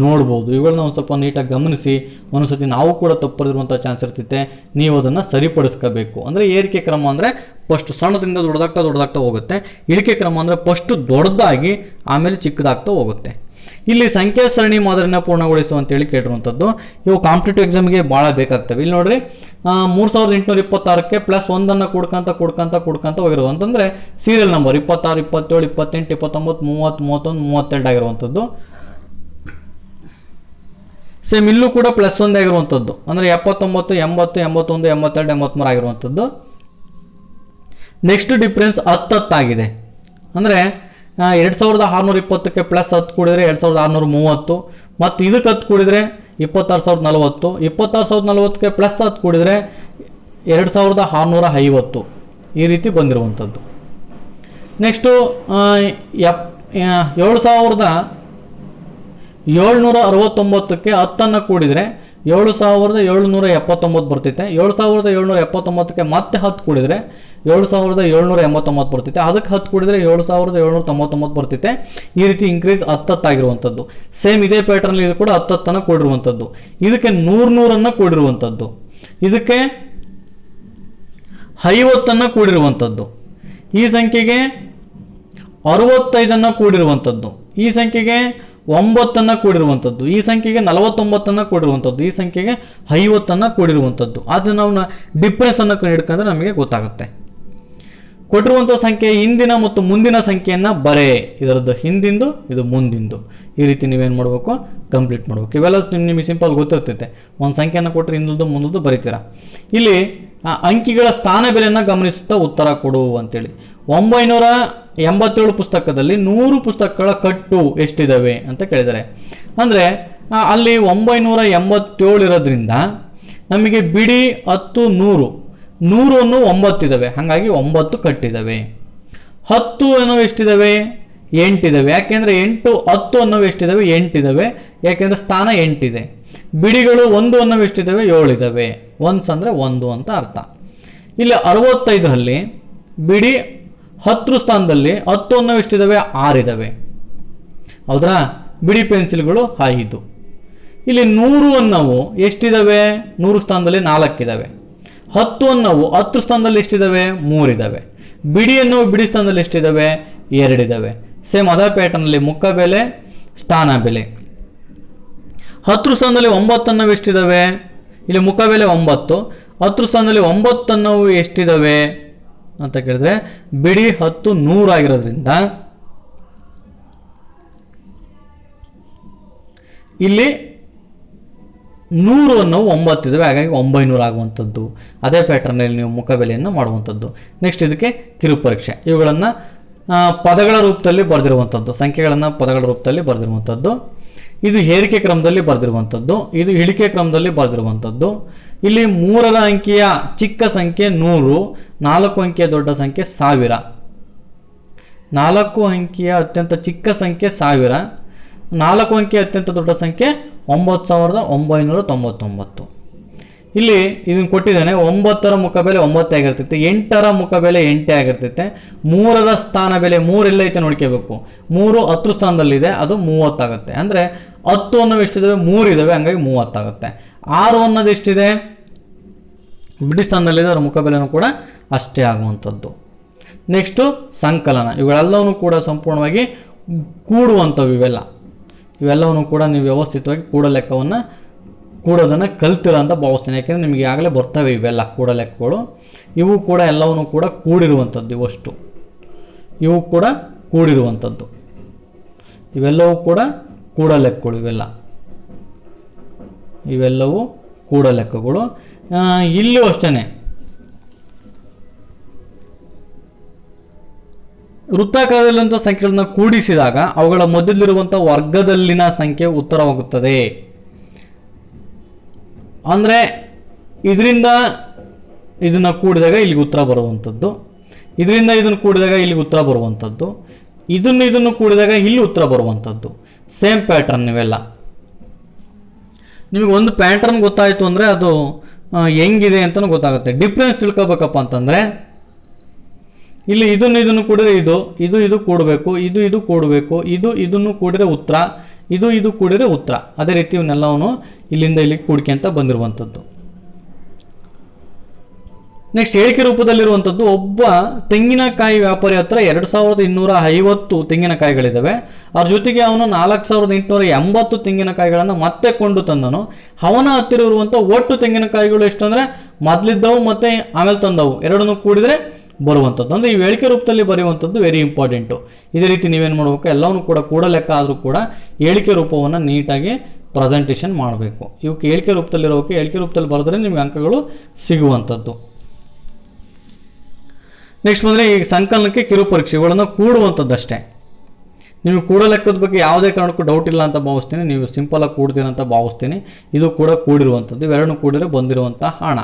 ನೋಡ್ಬೋದು. ಇವುಗಳನ್ನ ಒಂದು ಸ್ವಲ್ಪ ನೀಟಾಗಿ ಗಮನಿಸಿ. ಒಂದೊಂದ್ಸತಿ ನಾವು ಕೂಡ ತಪ್ಪು ಬರೆದಿರುವಂಥ ಚಾನ್ಸ್ ಇರ್ತೈತೆ, ನೀವು ಅದನ್ನು ಸರಿಪಡಿಸ್ಕೋಬೇಕು. ಅಂದರೆ ಏರಿಕೆ ಕ್ರಮ ಅಂದರೆ ಫಸ್ಟ್ ಸಣ್ಣದಿಂದ ದೊಡ್ಡದಾಗ್ತಾ ಹೋಗುತ್ತೆ. ಇಳಿಕೆ ಕ್ರಮ ಅಂದರೆ ಫಸ್ಟು ದೊಡ್ಡದಾಗಿ ಆಮೇಲೆ ಚಿಕ್ಕದಾಗ್ತಾ ಹೋಗುತ್ತೆ. ಇಲ್ಲಿ ಸಂಖ್ಯಾ ಸರಣಿ ಮಾದರಿನ ಪೂರ್ಣಗೊಳಿಸು ಅಂತೇಳಿ ಕೇಳಿರುವಂಥದ್ದು. ಇವು ಕಾಂಪಿಟೇಟಿವ್ ಎಕ್ಸಾಮ್ಗೆ ಭಾಳ ಬೇಕಾಗ್ತವೆ. ಇಲ್ಲಿ ನೋಡಿರಿ 3826ಕ್ಕೆ ಪ್ಲಸ್ 1 ಕೂಡ್ಕೊಂತ ಹೋಗಿರೋದು ಅಂತಂದರೆ ಸೀರಿಯಲ್ ನಂಬರ್ 26, 27, 28, 29, 30, 31, 32 ಆಗಿರುವಂಥದ್ದು. ಸೇಮ್ ಇಲ್ಲೂ ಕೂಡ ಪ್ಲಸ್ 1 ಆಗಿರುವಂಥದ್ದು, ಅಂದರೆ 79, 80, 81, 82, 83 ಆಗಿರುವಂಥದ್ದು. ನೆಕ್ಸ್ಟ್ ಡಿಫ್ರೆನ್ಸ್ 10 ಆಗಿದೆ. ಅಂದರೆ 2620ಕ್ಕೆ ಪ್ಲಸ್ 10 ಕೂಡಿದರೆ 2630, ಮತ್ತು ಇದಕ್ಕೆ 10 ಕೂಡಿದರೆ 26040, 26040ಕ್ಕೆ ಪ್ಲಸ್ 10 ಕೂಡಿದರೆ 2650. ಈ ರೀತಿ ಬಂದಿರುವಂಥದ್ದು. ನೆಕ್ಸ್ಟು 7769ಕ್ಕೆ 10 ಕೂಡಿದರೆ 7779 ಬರ್ತೈತೆ. 7779ಕ್ಕೆ ಮತ್ತೆ 10 ಕೂಡಿದರೆ 7789 ಬರ್ತೈತೆ. ಅದಕ್ಕೆ 10 ಕೂಡಿದರೆ 7799 ಬರ್ತೈತೆ. ಈ ರೀತಿ ಇನ್ಕ್ರೀಸ್ 10 ಆಗಿರುವಂಥದ್ದು. ಸೇಮ್ ಇದೇ ಪ್ಯಾಟರ್ನ್ ಇದು ಕೂಡ 10 ಕೂಡಿರುವಂಥದ್ದು. ಇದಕ್ಕೆ 100 ಕೂಡಿರುವಂಥದ್ದು, ಇದಕ್ಕೆ 50 ಕೂಡಿರುವಂಥದ್ದು, ಈ ಸಂಖ್ಯೆಗೆ 65 ಕೂಡಿರುವಂಥದ್ದು, ಈ ಸಂಖ್ಯೆಗೆ 9 ಕೂಡಿರುವಂಥದ್ದು, ಈ ಸಂಖ್ಯೆಗೆ 49 ಕೂಡಿರುವಂಥದ್ದು, ಈ ಸಂಖ್ಯೆಗೆ 50 ಕೂಡಿರುವಂಥದ್ದು. ಅದು ನಾವು ಡಿಫ್ರೆನ್ಸನ್ನು ಹಿಡ್ಕೊಂಡ್ರೆ ನಮಗೆ ಗೊತ್ತಾಗುತ್ತೆ. ಕೊಟ್ಟಿರುವಂಥ ಸಂಖ್ಯೆ ಹಿಂದಿನ ಮತ್ತು ಮುಂದಿನ ಸಂಖ್ಯೆಯನ್ನು ಬರೆ, ಇದರದ್ದು ಹಿಂದಿಂದು ಇದು ಮುಂದಿಂದು, ಈ ರೀತಿ ನೀವೇನು ಮಾಡಬೇಕು, ಕಂಪ್ಲೀಟ್ ಮಾಡಬೇಕು. ಇವೆಲ್ಲ ನಿಮಗೆ ಸಿಂಪಲ್ ಗೊತ್ತಿರ್ತೈತೆ. ಒಂದು ಸಂಖ್ಯೆಯನ್ನು ಕೊಟ್ಟರೆ ಹಿಂದದ್ದು ಮುಂದದ್ದು ಬರೀತೀರಾ. ಇಲ್ಲಿ ಆ ಅಂಕಿಗಳ ಸ್ಥಾನ ಬೆಲೆಯನ್ನು ಗಮನಿಸುತ್ತಾ ಉತ್ತರ ಕೊಡು ಅಂತೇಳಿ. 987 ಪುಸ್ತಕದಲ್ಲಿ 100 ಪುಸ್ತಕಗಳ ಕಟ್ಟು ಎಷ್ಟಿದ್ದಾವೆ ಅಂತ ಕೇಳಿದ್ದಾರೆ. ಅಂದರೆ ಅಲ್ಲಿ 987 ಇರೋದ್ರಿಂದ ನಮಗೆ ಬಿಡಿ 10 100 100 9 ಇದ್ದಾವೆ, ಹಾಗಾಗಿ 9 ಕಟ್ಟಿದ್ದಾವೆ. 10 ಅನ್ನೋ ಎಷ್ಟಿದ್ದಾವೆ, 8 ಇದ್ದಾವೆ. ಯಾಕೆಂದರೆ 8 10 ಅನ್ನೋವು ಎಷ್ಟಿದ್ದಾವೆ, 8 ಇದ್ದಾವೆ. ಯಾಕೆಂದರೆ ಸ್ಥಾನ 8 ಇದೆ. ಬಿಡಿಗಳು 1 ಅನ್ನೋವು ಎಷ್ಟಿದ್ದಾವೆ, 7 ಇದ್ದಾವೆ. ಒನ್ಸ್ ಅಂದರೆ 1 ಅಂತ ಅರ್ಥ. ಇಲ್ಲಿ 65ರಲ್ಲಿ ಬಿಡಿ 10 ಸ್ಥಾನದಲ್ಲಿ 10 ಅನ್ನೋವು ಎಷ್ಟಿದ್ದಾವೆ, 6 ಇದ್ದಾವೆ. ಹೌದ್ರಾ? ಬಿಡಿ ಪೆನ್ಸಿಲ್ಗಳು 5. ಇಲ್ಲಿ 100 ಅನ್ನೋವು ಎಷ್ಟಿದ್ದಾವೆ, 100 ಸ್ಥಾನದಲ್ಲಿ 4 ಇದ್ದಾವೆ. 10 ಅನ್ನೋವು 10 ಸ್ಥಾನದಲ್ಲಿ ಎಷ್ಟಿದ್ದಾವೆ, 3 ಇದ್ದಾವೆ. ಬಿಡಿ ಅನ್ನೋವು ಬಿಡಿ ಸ್ಥಾನದಲ್ಲಿ ಎಷ್ಟಿದ್ದಾವೆ, 2 ಇದ್ದಾವೆ. ಸೇಮ್ ಅದೇ ಪ್ಯಾಟರ್ನಲ್ಲಿ ಮುಖ ಬೆಲೆ, ಸ್ಥಾನ ಬೆಲೆ. 10 ಸ್ಥಾನದಲ್ಲಿ 9 ಅನ್ನೋವು ಎಷ್ಟಿದ್ದಾವೆ, ಇಲ್ಲಿ ಮುಖ ಬೆಲೆ 9. 10 ಸ್ಥಾನದಲ್ಲಿ 9 ಅನ್ನೋವು ಎಷ್ಟಿದ್ದಾವೆ ಅಂತ ಕೇಳಿದ್ರೆ ಬಿಡಿ 10 100 ಆಗಿರೋದ್ರಿಂದ ಇಲ್ಲಿ 100 ಅನ್ನೋವು 9 ಇದ್ದಾವೆ, ಹಾಗಾಗಿ 900 ಆಗುವಂಥದ್ದು. ಅದೇ ಪ್ಯಾಟರ್ನಲ್ಲಿ ನೀವು ಮುಖ ಬೆಲೆಯನ್ನು ಮಾಡುವಂಥದ್ದು. ನೆಕ್ಸ್ಟ್ ಇದಕ್ಕೆ ಕಿರು ಪರೀಕ್ಷೆ. ಇವುಗಳನ್ನು ಪದಗಳ ರೂಪದಲ್ಲಿ ಬರೆದಿರುವಂಥದ್ದು, ಸಂಖ್ಯೆಗಳನ್ನು ಪದಗಳ ರೂಪದಲ್ಲಿ ಬರೆದಿರುವಂಥದ್ದು. ಇದು ಏರಿಕೆ ಕ್ರಮದಲ್ಲಿ ಬರೆದಿರುವಂಥದ್ದು, ಇದು ಇಳಿಕೆ ಕ್ರಮದಲ್ಲಿ ಬರೆದಿರುವಂಥದ್ದು. ಇಲ್ಲಿ 3ರ ಅಂಕಿಯ ಚಿಕ್ಕ ಸಂಖ್ಯೆ 100, 4 ಅಂಕಿಯ ದೊಡ್ಡ ಸಂಖ್ಯೆ 1000. 4 ಅಂಕಿಯ ಅತ್ಯಂತ ಚಿಕ್ಕ ಸಂಖ್ಯೆ 1000, 4 ಅಂಕಿಯ ಅತ್ಯಂತ ದೊಡ್ಡ ಸಂಖ್ಯೆ 9999. ಇಲ್ಲಿ ಇದನ್ನು ಕೊಟ್ಟಿದ್ದಾನೆ. 9ರ ಮುಖ ಬೆಲೆ 9 ಆಗಿರ್ತೈತೆ, 8ರ ಮುಖ ಬೆಲೆ 8 ಆಗಿರ್ತೈತೆ. 3ರ ಸ್ಥಾನ ಬೆಲೆ 3 ಎಲ್ಲ ಐತೆ ನೋಡ್ಕೋಬೇಕು. 3 10 ಸ್ಥಾನದಲ್ಲಿದೆ, ಅದು 30 ಆಗುತ್ತೆ. ಅಂದರೆ 10 ಅನ್ನೋವು ಎಷ್ಟಿದ್ದಾವೆ, 3 ಇದ್ದಾವೆ, ಹಂಗಾಗಿ 30 ಆಗುತ್ತೆ. 6 ಅನ್ನೋದು ಎಷ್ಟಿದೆ, ಬಿಡಿ ಸ್ಥಾನದಲ್ಲಿದೆ, ಅದರ ಮುಖ ಬೆಲೆನೂ ಕೂಡ ಅಷ್ಟೇ ಆಗುವಂಥದ್ದು. ನೆಕ್ಸ್ಟು ಸಂಕಲನ. ಇವೆಲ್ಲವೂ ಕೂಡ ಸಂಪೂರ್ಣವಾಗಿ ಕೂಡುವಂಥವು. ಇವೆಲ್ಲವೂ ಕೂಡ ನೀವು ವ್ಯವಸ್ಥಿತವಾಗಿ ಕೂಡೋದನ್ನು ಕಲ್ತಿರ ಅಂತ ಭಾವಿಸ್ತೀನಿ. ಯಾಕೆಂದರೆ ನಿಮಗೆ ಆಗಲೇ ಬರ್ತವೆ ಇವೆಲ್ಲ ಕೂಡ ಲೆಕ್ಕಗಳು. ಇವು ಕೂಡ ಎಲ್ಲವೂ ಕೂಡ ಕೂಡಿರುವಂಥದ್ದು. ಇವು ಕೂಡ ಕೂಡಿರುವಂಥದ್ದು. ಇವೆಲ್ಲವೂ ಕೂಡ ಕೂಡ ಲೆಕ್ಕಗಳು. ಇವೆಲ್ಲವೂ ಕೂಡ ಲೆಕ್ಕಗಳು. ಇಲ್ಲೂ ಅಷ್ಟೇ ವೃತ್ತಾಕಾರದಲ್ಲಿರುವಂಥ ಸಂಖ್ಯೆಗಳನ್ನ ಕೂಡಿಸಿದಾಗ ಅವುಗಳ ಮಧ್ಯದಲ್ಲಿರುವಂಥ ವರ್ಗದಲ್ಲಿನ ಸಂಖ್ಯೆ ಉತ್ತರವಾಗುತ್ತದೆ. ಅಂದರೆ ಇದರಿಂದ ಇದನ್ನು ಕೂಡಿದಾಗ ಇಲ್ಲಿಗೆ ಉತ್ತರ ಬರುವಂಥದ್ದು, ಇದರಿಂದ ಇದನ್ನು ಕೂಡಿದಾಗ ಇಲ್ಲಿಗೆ ಉತ್ತರ ಬರುವಂಥದ್ದು, ಇದನ್ನು ಕೂಡಿದಾಗ ಇಲ್ಲಿ ಉತ್ತರ ಬರುವಂಥದ್ದು. Same pattern. ಇವೆಲ್ಲ ನಿಮಗೆ ಒಂದು ಪ್ಯಾಟ್ರನ್ ಗೊತ್ತಾಯಿತು ಅಂದರೆ ಅದು ಹೆಂಗಿದೆ ಅಂತಲೂ ಗೊತ್ತಾಗುತ್ತೆ. ಡಿಫ್ರೆನ್ಸ್ ತಿಳ್ಕೊಬೇಕಪ್ಪ ಅಂತಂದರೆ ಇಲ್ಲಿ ಇದನ್ನು ಕೂಡಿದ್ರೆ ಇದು ಕೂಡಬೇಕು, ಇದು ಕೂಡಬೇಕು, ಇದನ್ನು ಕೂಡಿದ್ರೆ ಉತ್ತರ, ಇದು ಕೂಡಿದ್ರೆ ಉತ್ತರ. ಅದೇ ರೀತಿ ಇವನ್ನೆಲ್ಲವೂ ಇಲ್ಲಿಂದ ಇಲ್ಲಿಗೆ ಕೂಡಿಕೆಂತ ಬಂದಿರುವಂಥದ್ದು. ನೆಕ್ಸ್ಟ್ ಹೇಳಿಕೆ ರೂಪದಲ್ಲಿರುವಂಥದ್ದು. ಒಬ್ಬ ತೆಂಗಿನಕಾಯಿ ವ್ಯಾಪಾರಿ ಹತ್ರ 2250 ತೆಂಗಿನಕಾಯಿಗಳಿದ್ದಾವೆ. ಅದ್ರ ಜೊತೆಗೆ ಅವನು 4880 ತೆಂಗಿನಕಾಯಿಗಳನ್ನು ಮತ್ತೆ ಕೊಂಡು ತಂದನು. ಅವನ ಹತ್ತಿರ ಇರುವಂಥ ಒಟ್ಟು ತೆಂಗಿನಕಾಯಿಗಳು ಎಷ್ಟಂದರೆ ಮೊದಲಿದ್ದವು ಮತ್ತು ಆಮೇಲೆ ತಂದವು ಎರಡನ್ನೂ ಕೂಡಿದರೆ ಬರುವಂಥದ್ದು. ಅಂದರೆ ಈ ಹೇಳಿಕೆ ರೂಪದಲ್ಲಿ ಬರೆಯುವಂಥದ್ದು ವೆರಿ ಇಂಪಾರ್ಟೆಂಟು. ಇದೇ ರೀತಿ ನೀವೇನು ಮಾಡಬೇಕು, ಎಲ್ಲವನ್ನೂ ಕೂಡ ಲೆಕ್ಕ ಆದರೂ ಕೂಡ ಹೇಳಿಕೆ ರೂಪವನ್ನು ನೀಟಾಗಿ ಪ್ರೆಸೆಂಟೇಷನ್ ಮಾಡಬೇಕು. ಇವಕ್ಕೆ ಹೇಳಿಕೆ ರೂಪದಲ್ಲಿರೋಕೆ ಹೇಳಿಕೆ ರೂಪದಲ್ಲಿ ಬರೆದ್ರೆ ನಿಮಗೆ ಅಂಕಗಳು ಸಿಗುವಂಥದ್ದು. ನೆಕ್ಸ್ಟ್ ಬಂದರೆ ಈ ಸಂಕಲನಕ್ಕೆ ಕಿರು ಪರೀಕ್ಷೆಗಳನ್ನು ಕೂಡುವಂಥದ್ದಷ್ಟೇ. ನೀವು ಕೂಡ ಲೆಕ್ಕದ ಬಗ್ಗೆ ಯಾವುದೇ ಕಾರಣಕ್ಕೂ ಡೌಟ್ ಇಲ್ಲ ಅಂತ ಭಾವಿಸ್ತೀನಿ. ನೀವು ಸಿಂಪಲಾಗಿ ಕೂಡ್ತೀರ ಅಂತ ಭಾವಿಸ್ತೀನಿ. ಇದು ಕೂಡ ಕೂಡಿರುವಂಥದ್ದು. ಇವೆರಡನ್ನೂ ಕೂಡಿದ್ರೆ ಬಂದಿರುವಂಥ ಹಣ.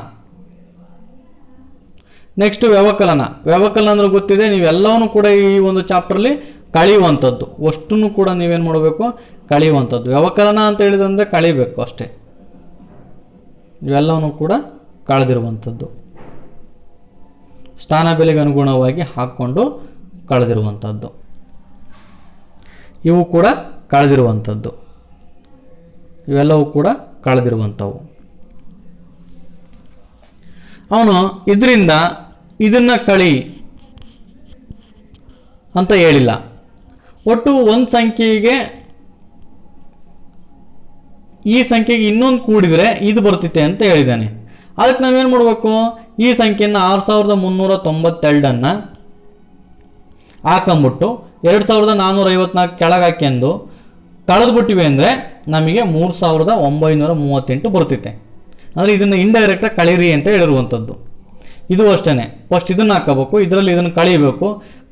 ನೆಕ್ಸ್ಟ್ ವ್ಯವಕಲನ ಅಂದ್ರೆ ಗೊತ್ತಿದೆ. ನೀವೆಲ್ಲವನ್ನೂ ಕೂಡ ಈ ಒಂದು ಚಾಪ್ಟ್ರಲ್ಲಿ ಕಳೆಯುವಂಥದ್ದು. ಅಷ್ಟನ್ನು ಕೂಡ ನೀವೇನು ಮಾಡಬೇಕು, ಕಳೆಯುವಂಥದ್ದು. ವ್ಯವಕಲನ ಅಂತ ಹೇಳಿದಂದರೆ ಕಳಿಬೇಕು ಅಷ್ಟೇ. ಇವೆಲ್ಲವೂ ಕೂಡ ಕಳೆದಿರುವಂಥದ್ದು. ಸ್ಥಾನ ಬೆಲೆಗೆ ಅನುಗುಣವಾಗಿ ಹಾಕ್ಕೊಂಡು ಕಳೆದಿರುವಂಥದ್ದು. ಇವು ಕೂಡ ಕಳೆದಿರುವಂಥದ್ದು. ಇವೆಲ್ಲವೂ ಕೂಡ ಕಳೆದಿರುವಂಥವು. ಅವನು ಇದರಿಂದ ಇದನ್ನು ಕಳಿ ಅಂತ ಹೇಳಿಲ್ಲ. ಒಟ್ಟು ಒಂದು ಸಂಖ್ಯೆಗೆ ಈ ಸಂಖ್ಯೆಗೆ ಇನ್ನೊಂದು ಕೂಡಿದರೆ ಇದು ಬರ್ತಿತ್ತೆ ಅಂತ ಹೇಳಿದ್ದಾನೆ. ಅದಕ್ಕೆ ನಾವೇನು ಮಾಡಬೇಕು, ಈ ಸಂಖ್ಯೆಯನ್ನು 6392 ಹಾಕೊಂಬಿಟ್ಟು 2454 ಕೆಳಗೆ ಹಾಕ್ಯಂದು ಕಳೆದ್ಬಿಟ್ಟಿವೆ ಅಂದರೆ ನಮಗೆ 3938 ಬರ್ತಿತ್ತೆ. ಅಂದರೆ ಇದನ್ನು ಇಂಡೈರೆಕ್ಟಾಗಿ ಕಳೀರಿ ಅಂತ ಹೇಳಿರುವಂಥದ್ದು. ಇದು ಅಷ್ಟೇ, ಫಸ್ಟ್ ಇದನ್ನು ಹಾಕೋಬೇಕು, ಇದರಲ್ಲಿ ಇದನ್ನು ಕಳೀಬೇಕು,